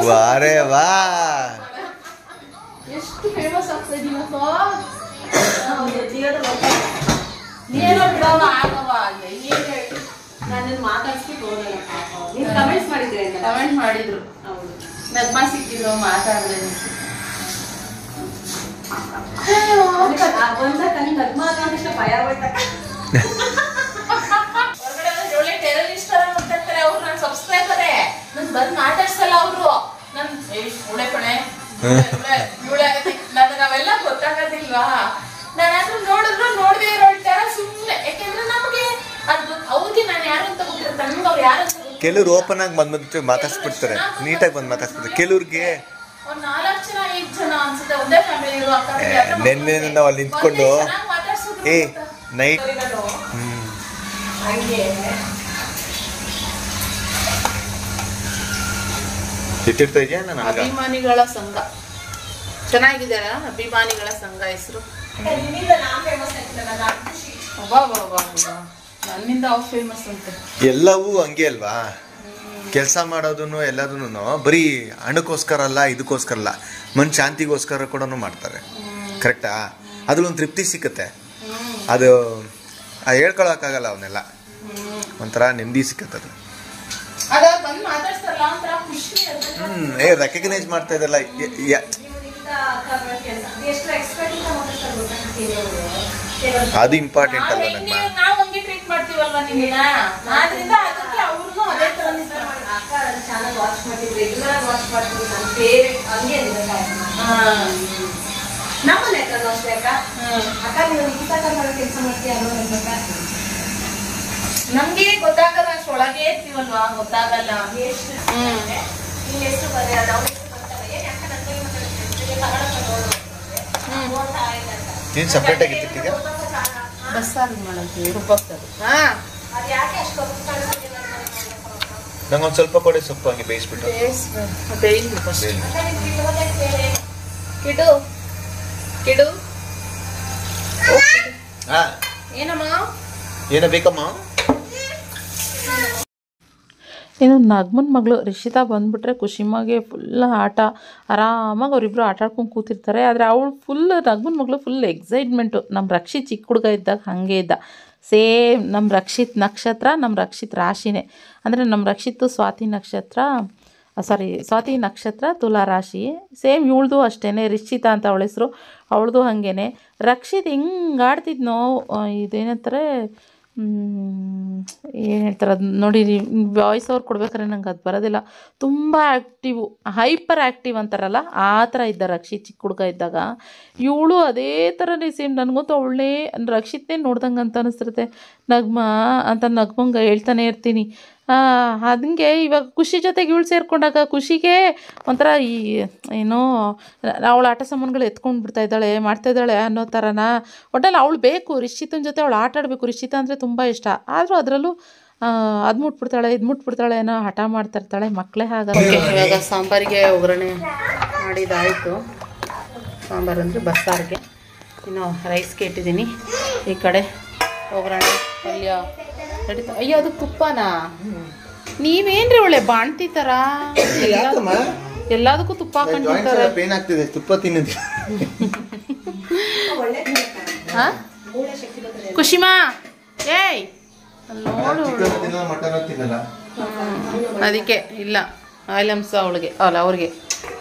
S2: ವಾರೇ ವಾ,
S1: ಎಷ್ಟು ಫೇಮಸ್ ಆಗ್ತಾ ಇದೀನಿ ನೀನೋ ಬಿಡೋಣ ಆಗವ. ನಾನು ಮಾತಾಡ್ಸ್ಬಿಟ್ಟು ಕಮೆಂಟ್ ಮಾಡಿದ್ರು, ನಗ್ಮ ಸಿಕ್ಕಿದ್ರು ಮಾತಾಡಿದ್ರೆ ಒಳ್ಳೆ ಟೆರರಿಸ್ಟ್ ತರ ಮಾತಾಡ್ತಾರೆ ಅವ್ರು. ನನ್ನ ಸಬ್ಸ್ಕ್ರೈಬರೇ, ನನ್ ಬಂದ್ ಮಾತಾಡ್ಸಲ್ಲ ಅವರು. ನನ್ ಉಳೆ ಪಣೆ ನಾವೆಲ್ಲ ಗೊತ್ತಾಗೋದಿಲ್ವಾ, ನಾನಾದ್ರೂ ನೋಡಿದ್ರು ನೋಡದೆ ಇರೋ ತರ ಸುಮ್ಮನೆ. ಯಾಕೆಂದ್ರೆ ನಮಗೆ ಅದು ಅವ್ರಿಗೆ ನಾನು ಯಾರು ಅಂತ ಗೊತ್ತಿರುತ್ತೆ, ನಮ್ಗೆ ಅವ್ರು ಯಾರು ಅಂತ.
S2: ಕೆಲವ್ರು ಓಪನ್ ಆಗಿ ಬಂದ್ಬಿಟ್ಟು ಮಾತಾಡ್ಸ್ಬಿಡ್ತಾರೆ, ನೀಟಾಗಿ ಬಂದು ಮಾತಾಡ್ಸ್ಬಿಡ್ತಾರೆ. ಕೆಲವ್ರಿಗೆ
S1: ಒಂದ್ 4 ಜನ 5 ಜನ ಅನ್ಸುತ್ತೆ ಒಂದೇ ಫ್ಯಾಮಿಲಿ ಇರೋ ಅಕ್ಕ.
S2: ನೆನ್ನೆ ನಾವು ಅಲ್ಲಿ ನಿಂತ್ಕೊಂಡು ನೈಟ್ ಇಟ್ಟಿರ್ತಾ ಇದೆಯಾ. ನಾನು
S1: ಅಭಿಮಾನಿಗಳ ಸಂಘ ಚೆನ್ನಾಗಿದೆ, ಅಭಿಮಾನಿಗಳ ಸಂಘ ಹೆಸರು. ನನ್ನಿಂದ ಅವ್ ಫೇಮಸ್ ಅಂತ.
S2: ಎಲ್ಲವೂ ಹಂಗೆ ಅಲ್ವಾ, ಕೆಲಸ ಮಾಡೋದನ್ನು ಎಲ್ಲದನ್ನು ಬರೀ ಹಣಕ್ಕೋಸ್ಕರ ಅಲ್ಲ, ಇದಕ್ಕೋಸ್ಕರ ಅಲ್ಲ, ಮನ್ ಶಾಂತಿಗೋಸ್ಕರ ಕೂಡ ಮಾಡ್ತಾರೆ. ಕರೆಕ್ಟಾ? ಅದ್ರಲ್ಲೊಂದು ತೃಪ್ತಿ ಸಿಕ್ಕತ್ತೆ, ಅದು ಹೇಳ್ಕೊಳಕ್ಕಾಗಲ್ಲ. ಅವನ್ನೆಲ್ಲ ಒಂಥರ ನೆಮ್ಮದಿ ಸಿಕ್ಕತ್ತೆ ಅದು. ರೆಕಗ್ನೈಸ್ ಮಾಡ್ತಾ ಇದಲ್ಲ. ಅದು ಇಂಪಾರ್ಟೆಂಟ್ ಅಲ್ವಾ ನಮ್ಮ.
S1: ನಮ್ಗೆ ಗೊತ್ತಾಗಲ್ಲ, ಅಷ್ಟೊಳಗೆ ಇರ್ತೀವಲ್ವಾ, ಗೊತ್ತಾಗಲ್ಲ.
S2: ನೀನು ಸಪ್ರೇಟ್ ಆಗಿರ್ತೀಗ
S1: ಬಸ್ಸಾರು ಮಾಡೋದು ರುಬ್ಬಾಕ್ತದೆ.
S2: ನಂಗೊಂದು ಸ್ವಲ್ಪ ಕೊಡಿ ಸೊಪ್ಪು, ಹಂಗೆ ಬೇಯಿಸ್ಬಿಟ್ಟು.
S1: ಕಿಡು ಕಿಡು ಏನಮ್ಮ,
S2: ಏನ ಬೇಕಮ್ಮ?
S1: ಇನ್ನು ನಗ್ಮನ್ ಮಗಳು ರಿಷಿತಾ ಬಂದುಬಿಟ್ರೆ ಖುಷಿಮಾಗೆ ಫುಲ್ ಆಟ, ಆರಾಮಾಗಿ ಅವರಿಬ್ಬರು ಆಟ ಆಡ್ಕೊಂಡು ಕೂತಿರ್ತಾರೆ. ಆದರೆ ಅವಳು ಫುಲ್ ನಗ್ಮನ್ ಮಗಳು ಫುಲ್ ಎಕ್ಸೈಟ್ಮೆಂಟು. ನಮ್ಮ ರಕ್ಷಿತ್ ಚಿಕ್ಕ ಹುಡುಗ ಇದ್ದಾಗ ಹಾಗೆ ಇದ್ದ ಸೇಮ್. ನಮ್ಮ ರಕ್ಷಿತ್ ನಕ್ಷತ್ರ ನಮ್ಮ ರಕ್ಷಿತ್ ರಾಶಿನೇ, ಅಂದರೆ ನಮ್ಮ ರಕ್ಷಿತ್ತು ಸ್ವಾತಿ ನಕ್ಷತ್ರ, ಸಾರಿ ಸ್ವಾತಿ ನಕ್ಷತ್ರ ತುಲಾ ರಾಶಿ. ಸೇಮ್ ಇವಳ್ದು ಅಷ್ಟೇ, ರಿಷಿತಾ ಅಂತ ಅವಳ ಹೆಸರು. ಅವಳದು ಹಾಗೇ. ರಕ್ಷಿತ್ ಹೆಂಗೆ ಆಡ್ತಿದ್ನೋ, ಇದೇನಂತಾರೆ, ಏನು ಹೇಳ್ತಾರೆ ಅದು ನೋಡಿ, ವಾಯ್ಸ್ ಅವ್ರು ಕೊಡ್ಬೇಕಾದ್ರೆ ನಂಗೆ ಅದು ಬರೋದಿಲ್ಲ. ತುಂಬ ಆ್ಯಕ್ಟಿವು, ಹೈಪರ್ ಆ್ಯಕ್ಟಿವ್ ಅಂತಾರಲ್ಲ ಆ ಥರ ಇದ್ದ ರಕ್ಷಿತ್ ಚಿಕ್ಕ ಹುಡುಗ ಇದ್ದಾಗ. ಇವಳು ಅದೇ ಥರನೇ ಸೇಮ್. ನನಗಂತೂ ಅವಳನ್ನೇ ರಕ್ಷಿತ್ನೇ ನೋಡ್ದಂಗೆ ಅಂತ ಅನಿಸ್ತಿರುತ್ತೆ. ನಗ್ಮಾ ಅಂತ ನಗ್ಮಂಗೆ ಹೇಳ್ತಾನೆ ಇರ್ತೀನಿ. ಹಂಗೆ ಇವಾಗ ಖುಷಿ ಜೊತೆಗೆ ಇವಳು ಸೇರಿಕೊಂಡಾಗ ಖುಷಿಗೆ ಒಂಥರ ಏನೋ ಅವಳ ಆಟ ಸಾಮಾನುಗಳು ಎತ್ಕೊಂಡು ಬಿಡ್ತಾ ಇದ್ದಾಳೆ, ಮಾಡ್ತಾಯಿದ್ದಾಳೆ ಅನ್ನೋ ಥರನ. ಒಟ್ಟಲ್ಲಿ ಅವಳು ಬೇಕು, ರಿಷಿತನ ಜೊತೆ ಅವಳು ಆಟ ಆಡಬೇಕು. ರಿಷಿತ ಅಂದರೆ ತುಂಬ ಇಷ್ಟ. ಆದರೂ ಅದರಲ್ಲೂ ಅದು ಮುಟ್ಬಿಡ್ತಾಳೆ, ಇದು ಮುಟ್ಬಿಡ್ತಾಳೆ ಏನೋ ಹಠ ಮಾಡ್ತಾಯಿರ್ತಾಳೆ. ಮಕ್ಕಳೇ ಹಾಗೆ. ಇವಾಗ ಸಾಂಬಾರಿಗೆ ಒಗ್ಗರಣೆ ಮಾಡಿದಾಯಿತು. ಸಾಂಬಾರು ಅಂದರೆ ಬಸ್ಸಾರಿಗೆ. ಇನ್ನು ರೈಸ್ಗೆ ಇಟ್ಟಿದ್ದೀನಿ. ಈ ಕಡೆ ಒಗ್ಗರಣೆ ಪಲ್ಯ ನಡೀತಾ. ಅಯ್ಯೋ ಅದು ತುಪ್ಪನಾ? ನೀವೇನ್ರಿ ಒಳ್ಳೆ ಬಾಣ್ತಿ ಥರ ಎಲ್ಲದಕ್ಕೂ ತುಪ್ಪ ಹಾಕೊಂಡಿರ್ತಾರೆ.
S2: ತುಪ್ಪ ತಿನ್ನೋದು
S1: ಖುಷಿಮಾ, ಏಯ್ ನೋಡು. ಅದಕ್ಕೆ ಇಲ್ಲ ಆಯಿಲಂಸ ಅವಳಿಗೆ, ಅಲ್ಲ ಅವ್ರಿಗೆ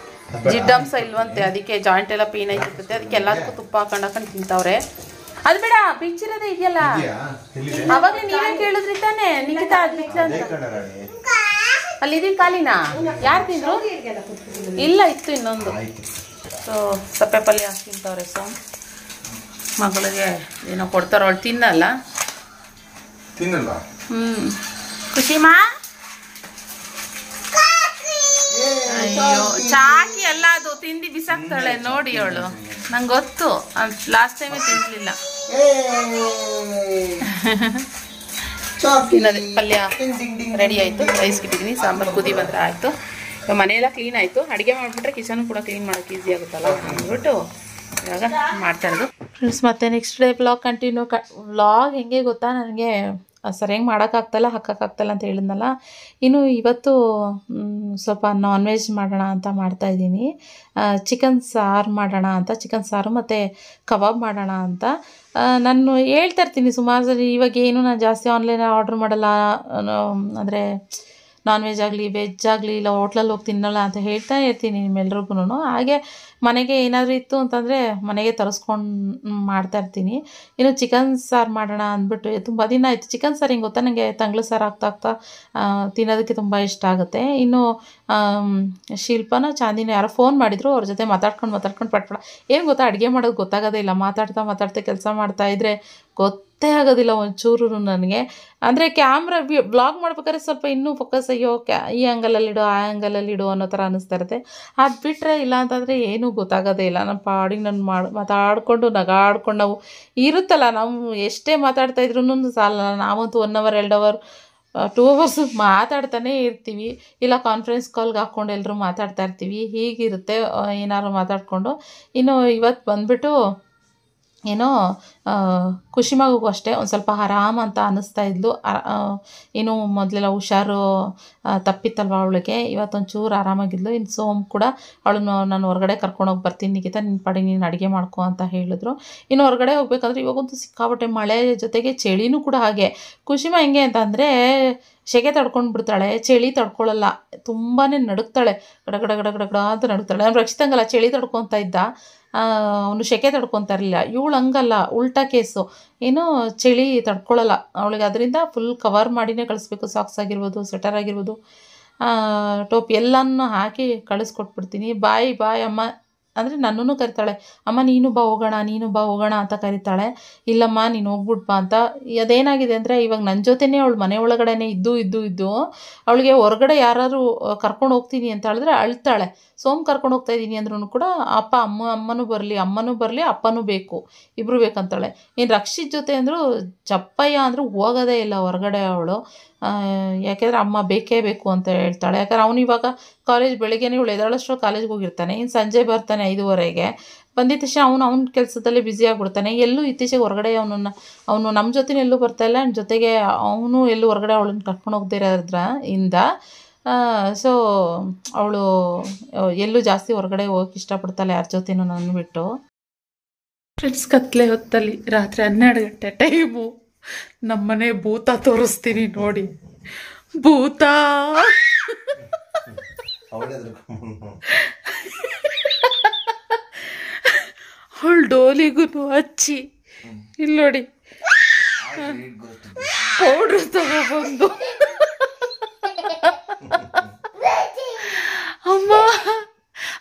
S1: ಜಿಡ್ಡಂಸ ಇಲ್ವಂತೆ. ಅದಕ್ಕೆ ಜಾಯಿಂಟ್ ಎಲ್ಲ ಪೇನ್ ಆಗಿರ್ತೈತೆ. ಅದಕ್ಕೆ ಎಲ್ಲದಕ್ಕೂ ತುಪ್ಪ ಹಾಕೊಂಡು ತಿಂತವ್ರೆ. ಅದು ಬೇಡ, ಪಿಕ್ಚರದೇ ಇದೆಯಲ್ಲ, ಅವಾಗಲೇ ನೀವೇ ಕೇಳಿದ್ರಿ ತಾನೆ ನಿಖಿತಾ ಅಂತ. ಅಲ್ಲಿ ಇದೀನಿ ಖಾಲಿನಾ? ಯಾರು ತಿಂದ್ರು? ಇಲ್ಲ, ಇತ್ತು ಇನ್ನೊಂದು. ಸೊ ಸಪ್ಪೆ ಪಲ್ಯ ತಿಂತವ್ರೆ. ಸೊ ಮಗಳಿಗೆ ಏನೋ ಕೊಡ್ತಾರ, ಅವಳು ತಿನ್ನಲ್ಲ. ಖುಷಿಮಾ, ಅಯ್ಯೋ ಚಾಕಿ ಎಲ್ಲ ಅದು ತಿಂದು ಬಿಸಾಕ್ತಾಳೆ ನೋಡಿ ಅವಳು. ನಂಗೆ ಗೊತ್ತು, ಲಾಸ್ಟ್ ಟೈಮೇ ತಿನ್ಲಿಲ್ಲ. ತಿನ್ನೋದೆ. ಪಲ್ಯ ರೆಡಿ ಆಯಿತು, ರೈಸ್ ಇಟ್ಟಿದ್ದೀನಿ. ಸಾಂಬಾರು ಕುದಿ ಬಂದರೆ ಆಯಿತು. ಮನೆಯೆಲ್ಲ ಕ್ಲೀನ್ ಆಯಿತು. ಅಡುಗೆ ಮಾಡಿಬಿಟ್ರೆ ಕಿಚನ್ ಕೂಡ ಕ್ಲೀನ್ ಮಾಡೋಕ್ಕೆ ಈಸಿ ಆಗುತ್ತಲ್ಲ ಅಂದ್ಬಿಟ್ಟು ಇವಾಗ ಮಾಡ್ತಾ ಇರೋದು. ಫ್ರೆಂಡ್ಸ್, ಮತ್ತೆ next day vlog continue. Vlog ಹೆಂಗೆ ಗೊತ್ತಾ, ನನಗೆ ಸರಿಯಾಗಿ ಮಾಡೋಕ್ಕಾಗ್ತಾಯಿಲ್ಲ, ಹಾಕೋಕ್ಕಾಗ್ತಾಯಿಲ್ಲ ಅಂತ ಹೇಳಿದ್ನಲ್ಲ. ಇನ್ನು ಇವತ್ತು ಸ್ವಲ್ಪ ನಾನ್ ವೆಜ್ ಮಾಡೋಣ ಅಂತ ಮಾಡ್ತಾಯಿದ್ದೀನಿ. ಚಿಕನ್ ಸಾರು ಮಾಡೋಣ ಅಂತ, ಚಿಕನ್ ಸಾರು ಮತ್ತು ಕಬಾಬ್ ಮಾಡೋಣ ಅಂತ. ನಾನು ಹೇಳ್ತಾ ಇರ್ತೀನಿ ಸುಮಾರು ಸರಿ. ಇವಾಗ ಏನು ನಾನು ಜಾಸ್ತಿ ಆನ್ಲೈನ್ ಆರ್ಡ್ರ್ ಮಾಡಲ್ಲ. ಅಂದರೆ ನಾನ್ ವೆಜ್ ಆಗಲಿ ವೆಜ್ ಆಗಲಿ ಇಲ್ಲ ಹೋಟ್ಲಲ್ಲಿ ಹೋಗಿ ತಿನ್ನಲ್ಲ ಅಂತ ಹೇಳ್ತಾ ಇರ್ತೀನಿ ನಿಮ್ಮೆಲ್ರಿಗೂ. ಹಾಗೆ ಮನೆಗೆ ಏನಾದರೂ ಇತ್ತು ಅಂತಂದರೆ ಮನೆಗೆ ತರಿಸ್ಕೊಂಡು ಮಾಡ್ತಾಯಿರ್ತೀನಿ. ಇನ್ನು ಚಿಕನ್ ಸಾರು ಮಾಡೋಣ ಅಂದ್ಬಿಟ್ಟು ತುಂಬ ದಿನ ಆಯಿತು. ಚಿಕನ್ ಸಾರು ಹಿಂಗೆ ಗೊತ್ತಾ, ನನಗೆ ತಂಗ್ಳು ಸಾರು ಆಗ್ತಾ ತಿನ್ನೋದಕ್ಕೆ ತುಂಬ ಇಷ್ಟ ಆಗುತ್ತೆ. ಇನ್ನು ಶಿಲ್ಪನ ಚಾಂದಿನ ಯಾರೋ ಫೋನ್ ಮಾಡಿದ್ರು, ಅವ್ರ ಜೊತೆ ಮಾತಾಡ್ಕೊಂಡು ಪಟ್ಪಡ. ಏನು ಗೊತ್ತಾ, ಅಡುಗೆ ಮಾಡೋದು ಗೊತ್ತಾಗೋದೇ ಇಲ್ಲ. ಮಾತಾಡ್ತಾ ಕೆಲಸ ಮಾಡ್ತಾಯಿದ್ರೆ ಗೊತ್ತೇ ಆಗೋದಿಲ್ಲ ಒಂಚೂರು ನನಗೆ. ಅಂದರೆ ಕ್ಯಾಮ್ರಾ ಬ್ಲಾಗ್ ಮಾಡ್ಬೇಕಾದ್ರೆ ಸ್ವಲ್ಪ ಇನ್ನೂ ಫೋಕಸ್, ಅಯ್ಯೋ ಈ ಆ್ಯಂಗಲಲ್ಲಿಡು ಆ ಆ್ಯಂಗಲಲ್ಲಿಡು ಅನ್ನೋ ಥರ ಅನ್ನಿಸ್ತಾ ಇರುತ್ತೆ. ಅದು ಬಿಟ್ಟರೆ ಇಲ್ಲ ಅಂತಂದರೆ ಏನೂ ಗೊತ್ತಾಗೋದೇ ಇಲ್ಲ. ನಮ್ಮ ಪಾಡಿಗೆ ನಾನು ಮಾತಾಡಿಕೊಂಡು ನಗಾಡ್ಕೊಂಡು ನಾವು ಇರುತ್ತಲ್ಲ, ನಾವು ಎಷ್ಟೇ ಮಾತಾಡ್ತಾಯಿದ್ರು ಸಾಲ. ನಾವಂತೂ 1 hour 2 hour 2 hours ಮಾತಾಡ್ತಾನೇ ಇರ್ತೀವಿ. ಇಲ್ಲ ಕಾನ್ಫರೆನ್ಸ್ ಕಾಲ್ಗೆ ಹಾಕ್ಕೊಂಡು ಎಲ್ಲರೂ ಮಾತಾಡ್ತಾ ಇರ್ತೀವಿ. ಹೀಗಿರುತ್ತೆ ಏನಾದ್ರು ಮಾತಾಡಿಕೊಂಡು. ಇನ್ನು ಇವತ್ತು ಬಂದುಬಿಟ್ಟು ಏನೋ ಖುಷಿ ಮಗುಗೂ ಅಷ್ಟೇ ಒಂದು ಸ್ವಲ್ಪ ಆರಾಮ ಅಂತ ಅನ್ನಿಸ್ತಾ ಇದ್ಲು. ಏನು ಮೊದಲೆಲ್ಲ ಹುಷಾರು ತಪ್ಪಿತ್ತಲ್ವ ಅವಳಿಗೆ. ಇವತ್ತೊಂಚೂರು ಆರಾಮಾಗಿದ್ಲು. ಇನ್ನು ಸೋಮ್ ಕೂಡ ಅವಳನ್ನು ನಾನು ಹೊರಗಡೆ ಕರ್ಕೊಂಡೋಗಿ ಬರ್ತೀನಿ ನಿಖಿತಾ, ನಿನ್ನ ಪಾಡಿ ನೀನು ಅಡುಗೆ ಮಾಡ್ಕೊ ಅಂತ ಹೇಳಿದ್ರು. ಇನ್ನು ಹೊರಗಡೆ ಹೋಗ್ಬೇಕಾದ್ರೆ ಇವಾಗಂತೂ ಸಿಕ್ಕಾಬಟ್ಟೆ ಮಳೆ ಜೊತೆಗೆ ಚಳಿನೂ ಕೂಡ ಹಾಗೆ. ಖುಷಿಮ ಹೆಂಗೆ ಅಂತಂದರೆ ಸೆಕೆ ತಡ್ಕೊಂಡು ಬಿಡ್ತಾಳೆ, ಚಳಿ ತಡ್ಕೊಳ್ಳಲ್ಲ, ತುಂಬಾ ನಡುಕ್ತಾಳೆ, ಗಡ ಅಂತ ನಡುಕ್ತಾಳೆ. ನಾನು ರಕ್ಷಿತಂಗಲ್ಲ ಚಳಿ ತಡ್ಕೊತ ಇದ್ದ, ಅವನು ಸೆಕೆ ತಡ್ಕೊತಾ ಇರಲಿಲ್ಲ. ಇವಳು ಹಂಗಲ್ಲ, ಉಲ್ಟಾ ಕೇಸು. ಏನು ಚಳಿ ತಡ್ಕೊಳ್ಳಲ್ಲ ಅವಳಿಗೆ. ಅದರಿಂದ ಫುಲ್ ಕವರ್ ಮಾಡಿನೇ ಕಳಿಸ್ಬೇಕು. ಸಾಕ್ಸ್ ಆಗಿರ್ಬೋದು, ಸ್ವೆಟರ್ ಆಗಿರ್ಬೋದು, ಟೋಪಿ ಎಲ್ಲನೂ ಹಾಕಿ ಕಳಿಸ್ಕೊಟ್ಬಿಡ್ತೀನಿ. ಬಾಯ್ ಅಮ್ಮ ಅಂದರೆ ನನ್ನನ್ನು ಕರಿತಾಳೆ. ಅಮ್ಮ ನೀನು ಬಾ ಹೋಗೋಣ ಅಂತ ಕರಿತಾಳೆ. ಇಲ್ಲಮ್ಮ ನೀನು ಹೋಗ್ಬಿಟ್ಟು ಬಾ ಅಂತ. ಅದೇನಾಗಿದೆ ಅಂದರೆ ಇವಾಗ ನನ್ನ ಜೊತೆನೇ ಅವಳು ಮನೆ ಒಳಗಡೆನೇ ಇದ್ದು ಅವಳಿಗೆ ಹೊರಗಡೆ ಯಾರಾದ್ರು ಕರ್ಕೊಂಡು ಹೋಗ್ತೀನಿ ಅಂತ ಹೇಳಿದ್ರೆ ಅಳ್ತಾಳೆ. ಸೋಮ್ ಕರ್ಕೊಂಡು ಹೋಗ್ತಾ ಇದ್ದೀನಿ ಅಂದ್ರೂ ಕೂಡ ಅಮ್ಮನೂ ಬರಲಿ ಅಪ್ಪನೂ ಬೇಕು, ಇಬ್ಬರು ಬೇಕಂತಾಳೆ. ಇನ್ನು ರಕ್ಷಿತ್ ಜೊತೆ ಅಂದರೂ ಚಪ್ಪಯ್ಯ ಅಂದರೂ ಹೋಗೋದೇ ಇಲ್ಲ ಹೊರಗಡೆ ಅವಳು. ಯಾಕೆಂದರೆ ಅಮ್ಮ ಬೇಕೇ ಬೇಕು ಅಂತ ಹೇಳ್ತಾಳೆ. ಯಾಕಂದ್ರೆ ಅವನು ಇವಾಗ ಕಾಲೇಜ್ ಬೆಳಿಗ್ಗೆನೇ ಇವಳು ಎದ್ದೇಳೋಷ್ಟು ಕಾಲೇಜ್ಗೆ ಹೋಗಿರ್ತಾನೆ. ಇನ್ನು ಸಂಜೆ ಬರ್ತಾನೆ 5:30ಗೆ. ಬಂದಿದ್ದ ತಕ್ಷಣ ಅವನು ಕೆಲಸದಲ್ಲೇ ಬ್ಯುಸಿ ಆಗಿಬಿಡ್ತಾನೆ. ಎಲ್ಲೂ ಇತ್ತೀಚೆಗೆ ಹೊರಗಡೆ ಅವನು ನಮ್ಮ ಜೊತೆ ಎಲ್ಲೂ ಬರ್ತಾಯಿಲ್ಲ. ನನ್ನ ಜೊತೆಗೆ ಅವನು ಎಲ್ಲೂ ಹೊರಗಡೆ ಅವಳನ್ನ ಕರ್ಕೊಂಡು ಹೋಗದೇ ಇರೋದ್ರಿಂದ ಸೊ ಅವಳು ಎಲ್ಲೂ ಜಾಸ್ತಿ ಹೊರಗಡೆ ಹೋಗಕ್ಕೆ ಇಷ್ಟಪಡ್ತಾಳೆ ಯಾರ ಜೊತೆನೂ ನನ್ನ ಬಿಟ್ಟು. ಫ್ರೆಂಡ್ಸ್, ಕತ್ಲೆ ಹೊತ್ತಲ್ಲಿ ರಾತ್ರಿ 12 ಗಂಟೆ ಟೈಮು ನಮ್ಮನೆ ಭೂತ ತೋರಿಸ್ತೀನಿ ನೋಡಿ. ಭೂತ ಅವಳು ಡೋಲಿಗೂ ಹಚ್ಚಿ ಇಲ್ಲಿ ನೋಡಿ ಪೌಡ್ರ್ ತಗೊಬಂದು ಅಮ್ಮ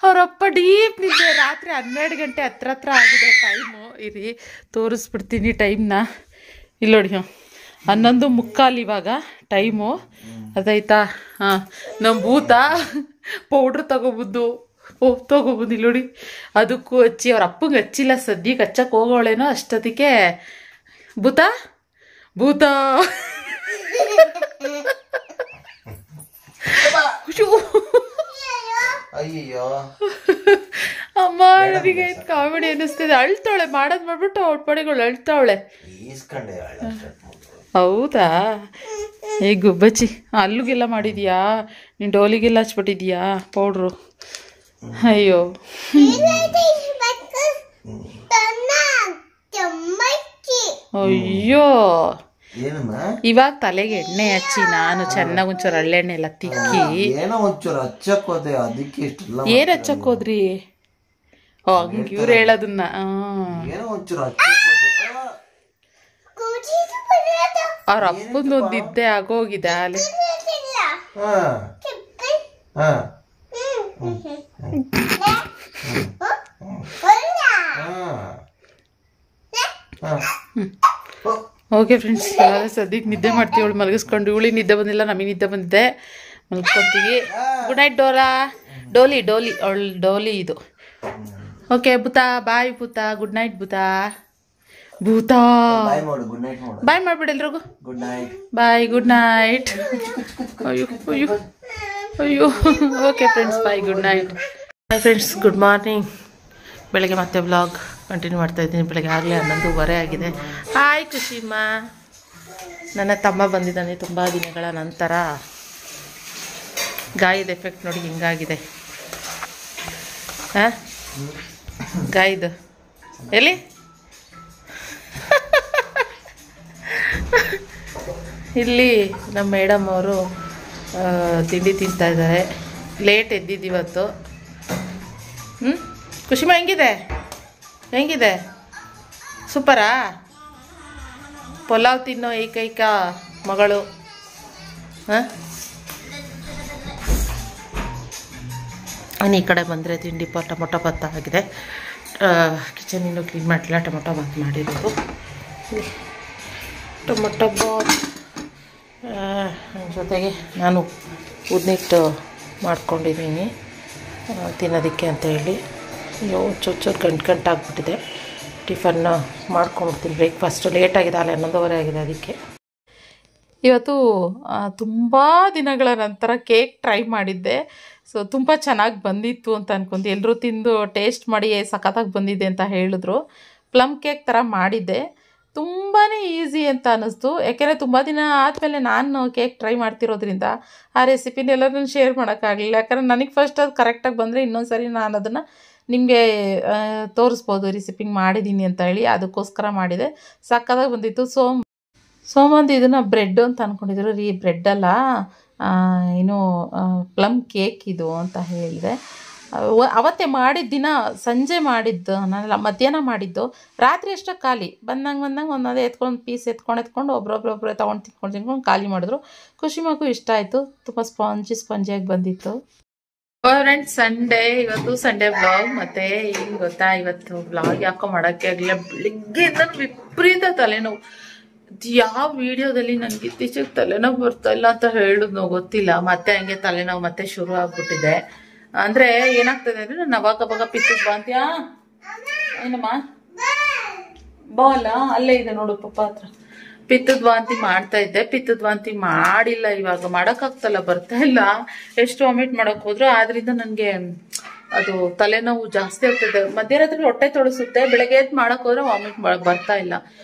S1: ಅವರಪ್ಪ ಡೀಪ್ ನಿದ್ದೆ. ರಾತ್ರಿ 12 ಗಂಟೆ ಹತ್ರ ಆಗಿದೆ ಟೈಮು. ಇರಿ ತೋರಿಸ್ಬಿಡ್ತೀನಿ ಟೈಮ್ನ. ಇಲ್ಲಿ ನೋಡಿ 11:45 ಇವಾಗ ಟೈಮು. ಅದಾಯ್ತಾ? ಹಾಂ, ನಮ್ಮ ಭೂತ ಪೌಡ್ರ್ ತಗೊಬಂದು ಇಲ್ಲಿ ನೋಡಿ ಅದಕ್ಕೂ ಹಚ್ಚಿ ಅವ್ರ ಅಪ್ಪಂಗೆ ಹಚ್ಚಿಲ್ಲ, ಸದ್ಯಕ್ಕೆ ಹಚ್ಚಕ್ಕೆ ಹೋಗೋಳೇನೋ ಅಷ್ಟೊತ್ತಿಗೆ ಭೂತ
S2: ಅಯ್ಯೋ
S1: ಅಮ್ಮ, ನನಗೆ ಕಾಮಿಡಿ ಅನ್ನಿಸ್ತಿದೆ. ಅಳ್ತಾವಳೆ, ಮಾಡೋದು ಮಾಡ್ಬಿಟ್ಟು ಅವ್ಳ ಪಡೆಗಳು ಅಳ್ತಾವಳೆ. ಹೌದಾ? ಏ ಗುಬ್ಬಚ್ಚಿ, ಅಲ್ಲಿಗೆಲ್ಲ ಮಾಡಿದ್ಯಾ ನೀನು? ಡೋಲಿಗೆಲ್ಲ ಹಚ್ಬಿಟ್ಟಿದ್ಯಾ ಪೌಡ್ರು? ಅಯ್ಯೋ ಅಯ್ಯೋ, ಇವಾಗ ತಲೆಗೆ ಎಣ್ಣೆ ಹಚ್ಚಿ ನಾನು ಚೆನ್ನಾಗಿ ಒಂಚೂರು ಹಳ್ಳೆಣ್ಣೆ ಎಲ್ಲ ತಿಕ್ಕಿ. ಏನ್ ಹಚ್ಚಕ್ ಹೋದ್ರಿ? ಹಂಗೆ ಇವ್ರು ಹೇಳೋದನ್ನ. ಅವ್ರ ಅಪ್ಪಂದು ಒಂದು ನಿದ್ದೆ ಆಗೋಗಿದೆ ಅಲ್ಲಿ. ಓಕೆ ಫ್ರೆಂಡ್ಸ್, ಸದ್ಯಕ್ಕೆ ನಿದ್ದೆ ಮಾಡ್ತೀವಿ. ಅವಳು ಮಲಗಿಸ್ಕೊಂಡು, ಇವಳಿಗೆ ನಿದ್ದೆ ಬಂದಿಲ್ಲ, ನಮಗೆ ನಿದ್ದೆ ಬಂದಿದೆ, ಮಲ್ಕೊತೀವಿ. ಗುಡ್ ನೈಟ್ ಡೋಲಿ. ಅವಳು ಡೋಲಿ ಇದು. ಓಕೆ ಭೂತ, ಬಾಯ್ ಭೂತ. ಗುಡ್ ನೈಟ್ ಭೂತ. ಬಾಯ್ ಮಾಡ್ಬಿಡಿ ಎಲ್ರಿಗೂ. Bye, good night. ಅಯ್ಯೋ okay friends, bye, good night. Bye friends, good morning. ಬೆಳಗ್ಗೆ ಮತ್ತೆ ವ್ಲಾಗ್ ಕಂಟಿನ್ಯೂ ಮಾಡ್ತಾಯಿದ್ದೀನಿ. ಬೆಳಗ್ಗೆ ಆಗಲೇ 11:15 ಆಗಿದೆ. ಹಾಯ್ ಖುಷಿಮ್ಮ. ನನ್ನ ತಮ್ಮ ಬಂದಿದ್ದಾನೆ ತುಂಬ ದಿನಗಳ ನಂತರ. ಗಾಯದ ಎಫೆಕ್ಟ್ ನೋಡಿ ಹಿಂಗಾಗಿದೆ. ಹಾಂ, ಗಾಯದು ಎಲ್ಲಿ? ಇಲ್ಲಿ ನಮ್ಮ ಮೇಡಮ್ ಅವರು ತಿಂಡಿ ತಿಂತಾ ಇದ್ದಾರೆ. ಲೇಟ್ ಎದ್ದಿದ್ದೀವತ್ತು. ಖುಷಿಮ ಹೆಂಗಿದೆ? ಸೂಪರಾ? ಪಲಾವ್ ತಿನ್ನೋ ಏಕೈಕ ಮಗಳು. ಹಾಂ, ಈ ಕಡೆ ಬಂದರೆ ತಿಂಡಿ ಟೊಮೊಟೊ ಬಾತ್ ಆಗಿದೆ. ಕಿಚನ್ ಇನ್ನೂ ಕ್ಲೀನ್ ಮಾಡಿಲ್ಲ. ಟೊಮೊಟೊ ಬಾತ್ ಮಾಡಿರೋದು. ಟೊಮೊಟೊ ಬಾತ್ ಜೊತೆಗೆ ನಾನು ಉದ್ನಿಟ್ಟು ಮಾಡ್ಕೊಂಡಿದ್ದೀನಿ ತಿನ್ನೋದಕ್ಕೆ ಅಂತ ಹೇಳಿ. ಅಯ್ಯೋ ಚೂರು ಗಂಟಾಗ್ಬಿಟ್ಟಿದೆ. ಟಿಫನ್ನು ಮಾಡ್ಕೊಂಡ್ಬಿಡ್ತೀನಿ. ಬ್ರೇಕ್ಫಾಸ್ಟು ಲೇಟಾಗಿದೆ, ಅಲ್ಲಿ 11:15 ಆಗಿದೆ. ಅದಕ್ಕೆ ಇವತ್ತು ತುಂಬ ದಿನಗಳ ನಂತರ ಕೇಕ್ ಟ್ರೈ ಮಾಡಿದ್ದೆ. ಸೊ ತುಂಬ ಚೆನ್ನಾಗಿ ಬಂದಿತ್ತು ಅಂತ ಅನ್ಕೊಂಡೆ. ಎಲ್ಲರೂ ತಿಂದು ಟೇಸ್ಟ್ ಮಾಡಿ ಸಖತ್ತಾಗಿ ಬಂದಿದೆ ಅಂತ ಹೇಳಿದ್ರು. ಪ್ಲಮ್ ಕೇಕ್ ಥರ ಮಾಡಿದ್ದೆ. ತುಂಬಾ ಈಸಿ ಅಂತ ಅನ್ನಿಸ್ತು. ಯಾಕೆಂದರೆ ತುಂಬ ದಿನ ಆದಮೇಲೆ ನಾನು ಕೇಕ್ ಟ್ರೈ ಮಾಡ್ತಿರೋದ್ರಿಂದ ಆ ರೆಸಿಪಿನೆಲ್ಲರೂ ಶೇರ್ ಮಾಡೋಕ್ಕಾಗಲಿಲ್ಲ. ಯಾಕಂದರೆ ನನಗೆ ಫಸ್ಟ್ ಅದು ಕರೆಕ್ಟಾಗಿ ಬಂದರೆ ಇನ್ನೊಂದು ಸರಿ ನಾನು ಅದನ್ನು ನಿಮಗೆ ತೋರಿಸ್ಬೋದು ರೆಸಿಪಿ ಮಾಡಿದ್ದೀನಿ ಅಂತ ಹೇಳಿ. ಅದಕ್ಕೋಸ್ಕರ ಮಾಡಿದೆ. ಸಕ್ಕತ್ತಾಗಿ ಬಂದಿತ್ತು. ಸೋಮಂದು ಇದನ್ನು ಬ್ರೆಡ್ ಅಂತ ಅಂದ್ಕೊಂಡಿದ್ರು ರೀ. ಬ್ರೆಡ್ಡಲ್ಲ, ಏನು ಪ್ಲಮ್ ಕೇಕ್ ಇದು ಅಂತ ಹೇಳಿದೆ. ಅವತ್ತೇ ಮಾಡಿದ ದಿನ ಸಂಜೆ ಮಾಡಿದ್ದು ನಾನೆಲ್ಲ, ಮಧ್ಯಾಹ್ನ ಮಾಡಿದ್ದು. ರಾತ್ರಿ ಅಷ್ಟೇ ಖಾಲಿ. ಬಂದಂಗೆ ಒಂದೊಂದೇ ಎತ್ಕೊಂಡು ಪೀಸ್ ಎತ್ಕೊಂಡು ಒಬ್ಬೊಬ್ಬರೊಬ್ಬರೇ ತೊಗೊಂಡು ತಿನ್ಕೊಂಡು ಖಾಲಿ ಮಾಡಿದ್ರು. ಖುಷಿಮಗೂ ಇಷ್ಟ ಆಯಿತು. ತುಂಬ ಸ್ಪಾಂಜಿಯಾಗಿ ಬಂದಿತ್ತು. ಫ್ರೆಂಡ್ಸ್, ಇವತ್ತು ಸಂಡೇ ವ್ಲಾಗ್. ಮತ್ತು ಏನು ಗೊತ್ತಾ, ಇವತ್ತು ವ್ಲಾಗ್ ಯಾಕೋ ಮಾಡೋಕ್ಕೆ ಆಗಲಿಲ್ಲ. ಬೆಳಿಗ್ಗೆಯಿಂದ ವಿಪರೀತ ತಲೆನೋವು. ಯಾವ ವಿಡಿಯೋದಲ್ಲಿ ನನಗೆ ಇತ್ತೀಚೆಗೆ ತಲೆನೋವು ಬರ್ತಾ ಇಲ್ಲ ಅಂತ ಹೇಳಿದ್ನೋ ಗೊತ್ತಿಲ್ಲ. ಮತ್ತೆ ಹಂಗೆ ತಲೆನೋವು ಮತ್ತೆ ಶುರು ಆಗ್ಬಿಟ್ಟಿದೆ. ಅಂದರೆ ಏನಾಗ್ತದೆ ಅಂದರೆ, ನಾನು ಅವಾಗ ಪಿತ್ತದ ವಾಂತಿ. ಏನಮ್ಮ ಬಾಲ ಅಲ್ಲೇ ಇದೆ ನೋಡು ಪಪ್ಪ ಹತ್ರ. ಪಿತ್ತದ ವಾಂತಿ ಮಾಡ್ತಾ ಇದ್ದೆ. ಪಿತ್ತದ ವಾಂತಿ ಮಾಡಿಲ್ಲ, ಇವಾಗ ಮಾಡೋಕ್ಕಾಗ್ತಲ್ಲ, ಬರ್ತಾ ಇಲ್ಲ. ಎಷ್ಟು ವಾಮಿಟ್ ಮಾಡೋಕೆ ಹೋದ್ರು. ಆದ್ರಿಂದ ನನಗೆ ಅದು ತಲೆನೋವು ಜಾಸ್ತಿ ಆಗ್ತದೆ. ಮಧ್ಯರಾತ್ರಿ ಹೊಟ್ಟೆ ತೊಳಸುತ್ತೆ. ಬೆಳಗ್ಗೆ ಎದ್ದು ಮಾಡೋಕೆ ಹೋದ್ರೆ ವಾಮಿಟ್ ಬರ್ತಾ ಇಲ್ಲ.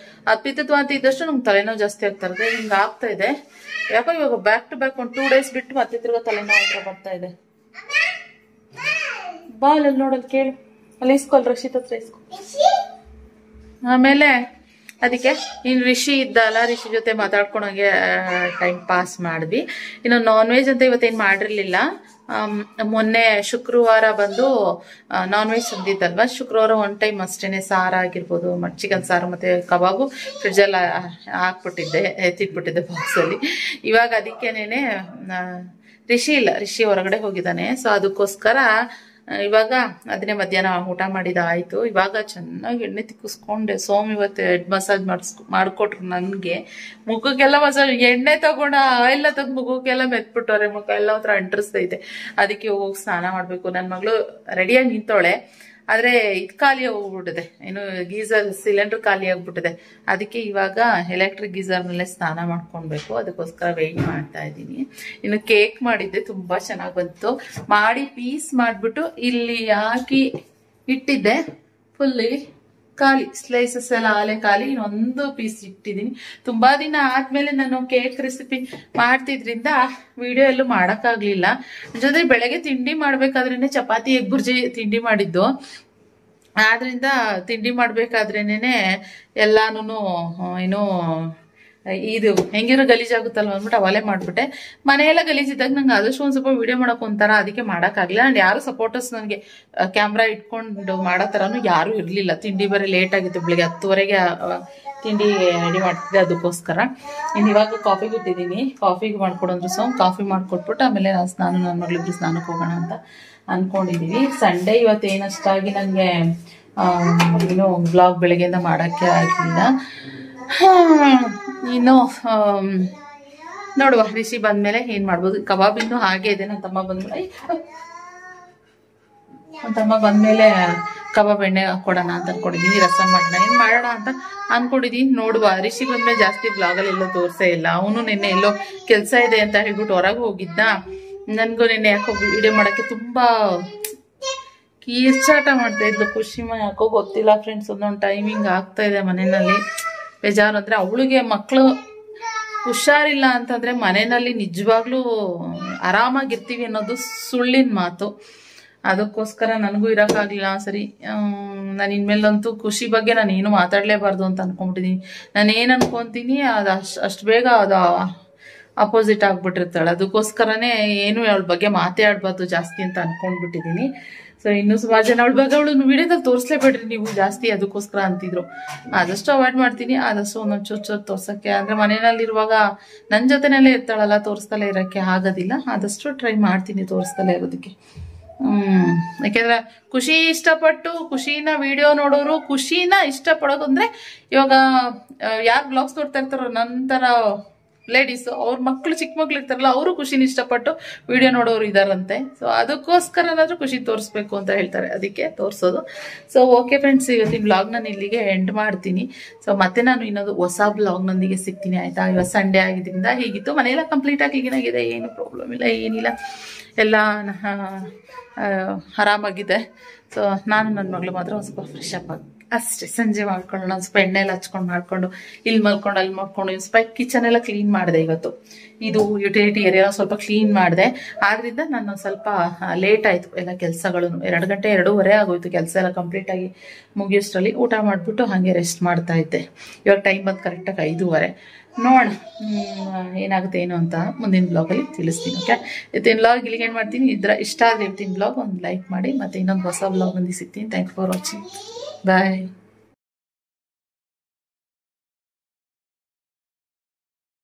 S1: ಅದು ಪಿತ್ತದ ವಾಂತಿ ಇದ್ದಷ್ಟು ನಂಗೆ ತಲೆನೋವು ಜಾಸ್ತಿ ಆಗ್ತಾ ಇರುತ್ತೆ. ಹಿಂಗೆ ಆಗ್ತಾ ಇದೆ. ಯಾಕೋ ಇವಾಗ ಬ್ಯಾಕ್ ಟು ಬ್ಯಾಕ್ ಒಂದು 2 ಡೇಸ್ ಬಿಟ್ಟು ಮತ್ತೆ ತಿರ್ಗಾ ತಲೆನೋವು ಹತ್ರ ಬರ್ತಾ ಇದೆ. ಬಾ ಅಲ್ಲಿ ನೋಡೋದು ಕೇಳು. ಅಲ್ಲಿ ಇಸ್ಕೊಲ್, ರಶೀದ್ ಹತ್ರ ಇಸ್ಕೊ. ಆಮೇಲೆ ಅದಕ್ಕೆ ಇನ್ನು ರಿಷಿ ಇದ್ದಲ್ಲ, ರಿಷಿ ಜೊತೆ ಮಾತಾಡ್ಕೊಂಡಂಗೆ ಟೈಮ್ ಪಾಸ್ ಮಾಡಿದ್ವಿ. ಇನ್ನು ನಾನ್ ವೆಜ್ ಅಂತ ಇವತ್ತೇನು ಮಾಡಿರಲಿಲ್ಲ. ಮೊನ್ನೆ ಶುಕ್ರವಾರ ಬಂದು ನಾನ್ ವೆಜ್ ತಂದಿದ್ದಲ್ವ, ಶುಕ್ರವಾರ ಒನ್ ಟೈಮ್ ಅಷ್ಟೇನೆ ಸಾರು ಆಗಿರ್ಬೋದು, ಚಿಕನ್ ಸಾರು ಮತ್ತು ಕಬಾಬು ಫ್ರಿಡ್ಜಲ್ಲಿ ಹಾಕ್ಬಿಟ್ಟಿದ್ದೆ, ಎತ್ತಿಟ್ಬಿಟ್ಟಿದ್ದೆ ಬಾಕ್ಸಲ್ಲಿ. ಇವಾಗ ಅದಕ್ಕೇನೆ ರಿಷಿ ಇಲ್ಲ, ರಿಷಿ ಹೊರಗಡೆ ಹೋಗಿದ್ದಾನೆ. ಸೊ ಅದಕ್ಕೋಸ್ಕರ ಇವಾಗ ಅದನ್ನೇ ಮಧ್ಯಾಹ್ನ ಊಟ ಮಾಡಿದಾಯಿತು. ಇವಾಗ ಚೆನ್ನಾಗಿ ಎಣ್ಣೆ ತಿಕ್ಕಿಸ್ಕೊಂಡೆ. ಸೋಮ್ ಇವತ್ತು ಹೆಡ್ ಮಸಾಜ್ ಮಾಡಿಕೊಟ್ರು ನನಗೆ. ಮುಖಕ್ಕೆಲ್ಲ ಮಸಾಜ್ ಎಣ್ಣೆ ತಗೊಂಡು ಎಲ್ಲ ತೆಗೆದು ಮುಖಕ್ಕೆಲ್ಲ ಮೆತ್ಬಿಟ್ಟವ್ರೆ. ಮುಖ ಎಲ್ಲ ಒಂಥರ ಅಂಟರಿಸ್ತೈತೆ. ಅದಕ್ಕೆ ಹೋಗಿ ಸ್ನಾನ ಮಾಡಬೇಕು. ನನ್ನ ಮಗಳು ರೆಡಿಯಾಗಿ ನಿಂತೋಳೆ, ಆದರೆ ಇದು ಖಾಲಿ ಹೋಗ್ಬಿಟ್ಟಿದೆ, ಏನು ಗೀಸರ್ ಸಿಲಿಂಡರ್ ಖಾಲಿ ಆಗ್ಬಿಟ್ಟಿದೆ. ಅದಕ್ಕೆ ಇವಾಗ ಎಲೆಕ್ಟ್ರಿಕ್ ಗೀಸರ್ನಲ್ಲೇ ಸ್ನಾನ ಮಾಡ್ಕೊಳ್ಬೇಕು. ಅದಕ್ಕೋಸ್ಕರ ವೆಯ್ಟ್ ಮಾಡ್ತಾ ಇದ್ದೀನಿ. ಇನ್ನು ಕೇಕ್ ಮಾಡಿದ್ದೆ, ತುಂಬ ಚೆನ್ನಾಗಿ ಬಂತು. ಮಾಡಿ ಪೀಸ್ ಮಾಡಿಬಿಟ್ಟು ಇಲ್ಲಿ ಹಾಕಿ ಇಟ್ಟಿದ್ದೆ. ಫುಲ್ಲಿ ಖಾಲಿ, ಸ್ಲೈಸಸ್ ಎಲ್ಲ ಆಲೆ ಖಾಲಿ. ಇನ್ನೊಂದು ಪೀಸ್ ಇಟ್ಟಿದ್ದೀನಿ. ತುಂಬ ದಿನ ಆದಮೇಲೆ ನಾನು ಕೇಕ್ ರೆಸಿಪಿ ಮಾಡ್ತಿದ್ರಿಂದ ವಿಡಿಯೋ ಎಲ್ಲೂ ಮಾಡೋಕ್ಕಾಗಲಿಲ್ಲ. ಜೊತೆ ಬೆಳಗ್ಗೆ ತಿಂಡಿ ಮಾಡಬೇಕಾದ್ರೇ ಚಪಾತಿ ಎಗ್ ಬುರ್ಜಿ ತಿಂಡಿ ಮಾಡಿದ್ದು. ಆದ್ರಿಂದ ತಿಂಡಿ ಮಾಡಬೇಕಾದ್ರೇನೆ ಎಲ್ಲಾನು ಏನು ಇದು ಹೆಂಗಿರೋ ಗಲೀಜಾಗುತ್ತಲ್ವ ಅಂದ್ಬಿಟ್ಟು ಅವಲೇ ಮಾಡಿಬಿಟ್ಟೆ. ಮನೆಯೆಲ್ಲ ಗಲೀಜಿದ್ದಾಗ ನಂಗೆ ಆದಷ್ಟು ಒಂದು ಸ್ವಲ್ಪ ವಿಡಿಯೋ ಮಾಡೋಕೆ ಒಂಥರ, ಅದಕ್ಕೆ ಮಾಡೋಕ್ಕಾಗಲಿಲ್ಲ. ಆ್ಯಂಡ್ ಯಾರು ಸಪೋರ್ಟರ್ಸ್ ನನಗೆ ಕ್ಯಾಮ್ರಾ ಇಟ್ಕೊಂಡು ಮಾಡೋ ಥರನೂ ಯಾರೂ ಇರಲಿಲ್ಲ. ತಿಂಡಿ ಬರೀ ಲೇಟ್ ಆಗಿತ್ತು, ಬೆಳಿಗ್ಗೆ 10:30ಗೆ ತಿಂಡಿ ರೆಡಿ ಮಾಡ್ತಿದ್ದೆ. ಅದಕ್ಕೋಸ್ಕರ ಇನ್ನು ಇವಾಗ ಕಾಫಿಗೆ ಇಟ್ಟಿದ್ದೀನಿ. ಕಾಫಿಗೆ ಮಾಡ್ಕೊಡಂದ್ರು ಸೊ ಕಾಫಿ ಮಾಡಿಕೊಟ್ಬಿಟ್ಟು ಆಮೇಲೆ ನಾನು ನನ್ನ ಮಗಳಿಬ್ರು ಸ್ನಾನಕ್ಕೆ ಹೋಗೋಣ ಅಂತ ಅಂದ್ಕೊಂಡಿದ್ದೀವಿ. ಸಂಡೇ ಇವತ್ತೇನಷ್ಟಾಗಿ ನನಗೆ ಇನ್ನೂ ಬ್ಲಾಗ್ ಬೆಳಗ್ಗೆಯಿಂದ ಮಾಡೋಕ್ಕೆ ಆಗಲಿಲ್ಲ. ಇನ್ನು ನೋಡುವ ರಿಷಿ ಬಂದಮೇಲೆ ಏನು ಮಾಡ್ಬೋದು. ಕಬಾಬ್ ಇನ್ನೂ ಹಾಗೆ ಇದೆ. ನನ್ನ ತಮ್ಮ ಬಂದಮೇಲೆ ಕಬಾಬ್ ಎಣ್ಣೆ ಕೊಡೋಣ ಅಂತ ಅನ್ಕೊಂಡಿದ್ದೀನಿ. ರಸಂ ಮಾಡೋಣ, ಏನು ಮಾಡೋಣ ಅಂತ ಅನ್ಕೊಂಡಿದ್ದೀನಿ. ನೋಡುವ. ರಿಷಿ ಬಂದಮೇಲೆ ಜಾಸ್ತಿ ಬ್ಲಾಗಲ್ಲಿ ಎಲ್ಲೋ ತೋರಿಸೇ ಇಲ್ಲ. ಅವನು ನಿನ್ನೆ ಎಲ್ಲೋ ಕೆಲಸ ಇದೆ ಅಂತ ಹೇಳ್ಬಿಟ್ಟು ಹೊರಗೆ ಹೋಗಿದ್ದ. ನನಗೂ ನಿನ್ನೆ ಯಾಕೋ ವಿಡಿಯೋ ಮಾಡೋಕ್ಕೆ ತುಂಬ ಕೀರ್ಚಾಟ ಮಾಡ್ತಾ ಇದ್ಲು ಖುಷಿಮ. ಯಾಕೋ ಗೊತ್ತಿಲ್ಲ ಫ್ರೆಂಡ್ಸ್, ಒಂದೊಂದು ಟೈಮಿಂಗ್ ಆಗ್ತಾ ಇದೆ ಮನೆಯಲ್ಲಿ ಬೇಜಾರು. ಅಂದರೆ ಅವಳಿಗೆ ಮಕ್ಕಳು ಹುಷಾರಿಲ್ಲ ಅಂತಂದರೆ ಮನೆಯಲ್ಲಿ ನಿಜವಾಗ್ಲೂ ಆರಾಮಾಗಿರ್ತೀವಿ ಅನ್ನೋದು ಸುಳ್ಳಿನ ಮಾತು. ಅದಕ್ಕೋಸ್ಕರ ನನಗೂ ಇರೋಕ್ಕಾಗಲಿಲ್ಲ. ಸರಿ, ನಾನು ಇನ್ಮೇಲಂತೂ ಖುಷಿ ಬಗ್ಗೆ ನಾನು ಏನು ಮಾತಾಡಲೇಬಾರ್ದು ಅಂತ ಅನ್ಕೊಂಡ್ಬಿಟ್ಟಿದ್ದೀನಿ. ನಾನು ಏನು ಅನ್ಕೊತೀನಿ ಅದು ಅಷ್ಟು ಬೇಗ ಅದು ಅಪೋಸಿಟ್ ಆಗ್ಬಿಟ್ಟಿರ್ತಾಳೆ. ಅದಕ್ಕೋಸ್ಕರನೇ ಏನು ಅವಳ ಬಗ್ಗೆ ಮಾತಾಡಬಾರ್ದು ಜಾಸ್ತಿ ಅಂತ ಅನ್ಕೊಂಡ್ಬಿಟ್ಟಿದ್ದೀನಿ. ಸೊ ಇನ್ನೂ ಸುಮಾರು ಜನ ಅವಳ ಬಗ್ಗೆ ಅವಳು ವಿಡಿಯೋದಲ್ಲಿ ತೋರಿಸ್ಲೇಬೇಡ್ರಿ ನೀವು ಜಾಸ್ತಿ, ಅದಕ್ಕೋಸ್ಕರ ಅಂತಿದ್ರು. ಆದಷ್ಟು ಅವಾಯ್ಡ್ ಮಾಡ್ತೀನಿ. ಆದಷ್ಟು ಒಂದೊಂದು ಚೂರು ತೋರ್ಸೋಕ್ಕೆ, ಅಂದರೆ ಮನೆಯಲ್ಲಿರುವಾಗ ನನ್ನ ಜೊತೆನಲ್ಲೇ ಇರ್ತಾಳಲ್ಲ, ತೋರಿಸ್ತಲೇ ಇರೋಕ್ಕೆ ಆಗೋದಿಲ್ಲ. ಆದಷ್ಟು ಟ್ರೈ ಮಾಡ್ತೀನಿ ತೋರಿಸ್ತಲೇ ಇರೋದಕ್ಕೆ. ಯಾಕೆಂದ್ರೆ ಖುಷಿ ಇಷ್ಟಪಟ್ಟು ಖುಷಿನ ವಿಡಿಯೋ ನೋಡೋರು, ಖುಷಿನ ಇಷ್ಟಪಡೋದು ಅಂದರೆ ಇವಾಗ ಯಾರು ಬ್ಲಾಗ್ಸ್ ನೋಡ್ತಾ ಇರ್ತಾರೋ ನಂತರ ಲೇಡೀಸ್, ಅವ್ರ ಮಕ್ಕಳು ಚಿಕ್ಕ ಮಕ್ಳು ಇರ್ತಾರಲ್ಲ, ಅವರು ಖುಷಿನ ಇಷ್ಟಪಟ್ಟು ವಿಡಿಯೋ ನೋಡೋರು ಇದಾರಂತೆ. ಸೊ ಅದಕ್ಕೋಸ್ಕರನಾದ್ರೂ ಖುಷಿ ತೋರಿಸ್ಬೇಕು ಅಂತ ಹೇಳ್ತಾರೆ, ಅದಕ್ಕೆ ತೋರಿಸೋದು. ಸೊ ಓಕೆ ಫ್ರೆಂಡ್ಸ್, ಇವತ್ತಿನ ಬ್ಲಾಗ್ ನಾನು ಇಲ್ಲಿಗೆ ಎಂಡ್ ಮಾಡ್ತೀನಿ. ಸೊ ಮತ್ತೆ ನಾನು ಇನ್ನೊಂದು ಹೊಸ ಬ್ಲಾಗ್ನೊಂದಿಗೆ ಸಿಗ್ತೀನಿ, ಆಯ್ತಾ. ಇವತ್ತು ಸಂಡೇ ಆಗಿದ್ದರಿಂದ ಹೀಗಿತ್ತು. ಮನೆಯೆಲ್ಲ ಕಂಪ್ಲೀಟ್ ಆಗಿ ಕ್ಲೀನಾಗಿದೆ, ಏನು ಪ್ರಾಬ್ಲಮ್ ಇಲ್ಲ, ಏನಿಲ್ಲ, ಎಲ್ಲ ಆರಾಮಾಗಿದೆ. ಸೊ ನಾನು ನನ್ನ ಮಗಳು ಮಾತ್ರ ಒಂದು ಸ್ವಲ್ಪ ಫ್ರೆಶ್ ಅಪ್ ಆಗಿ ಅಷ್ಟೇ, ಸಂಜೆ ಮಾಡ್ಕೊಳ್ಳೋಣ, ಒಂದು ಸ್ವಲ್ಪ ಎಣ್ಣೆಲ್ಲ ಹಚ್ಕೊಂಡು ಮಾಡ್ಕೊಂಡು ಇಲ್ಲಿ ಮಲ್ಕೊಂಡು ಅಲ್ಲಿ ಮಾಡ್ಕೊಂಡು ಒಂದು ಸ್ವಲ್ಪ ಕಿಚನ್ ಎಲ್ಲ ಕ್ಲೀನ್ ಮಾಡಿದೆ. ಇವತ್ತು ಇದು ಯುಟಿಲಿಟಿ ಏರಿಯಾ ಸ್ವಲ್ಪ ಕ್ಲೀನ್ ಮಾಡಿದೆ. ಆದ್ರಿಂದ ನಾನು ಸ್ವಲ್ಪ ಲೇಟ್ ಆಯಿತು ಎಲ್ಲ ಕೆಲಸಗಳು. 2 ಗಂಟೆ 2:30 ಆಗೋಯ್ತು ಕೆಲಸ ಎಲ್ಲ ಕಂಪ್ಲೀಟಾಗಿ ಮುಗಿಯೋಷ್ಟರಲ್ಲಿ. ಊಟ ಮಾಡಿಬಿಟ್ಟು ಹಾಗೆ ರೆಸ್ಟ್ ಮಾಡ್ತಾ ಇದ್ದೆ. ಇವಾಗ ಟೈಮ್ ಬಂದು ಕರೆಕ್ಟಾಗಿ 5:30. ನೋಡೋಣ ಏನಾಗುತ್ತೆ ಏನು ಅಂತ ಮುಂದಿನ ಬ್ಲಾಗಲ್ಲಿ ತಿಳಿಸ್ತೀನಿ. ಓಕೆ, ಇವತ್ತಿನ ಬ್ಲಾಗ್ ಇಲ್ಲಿಗೆ ಏನು ಮಾಡ್ತೀನಿ. ಇಷ್ಟ ಆದರೆ ಇವತ್ತಿನ ಬ್ಲಾಗ್ ಒಂದು ಲೈಕ್ ಮಾಡಿ. ಮತ್ತು ಇನ್ನೊಂದು ಹೊಸ ಬ್ಲಾಗ್ ಬಂದು ಸಿಗ್ತೀನಿ. Thank you for watching. Bye.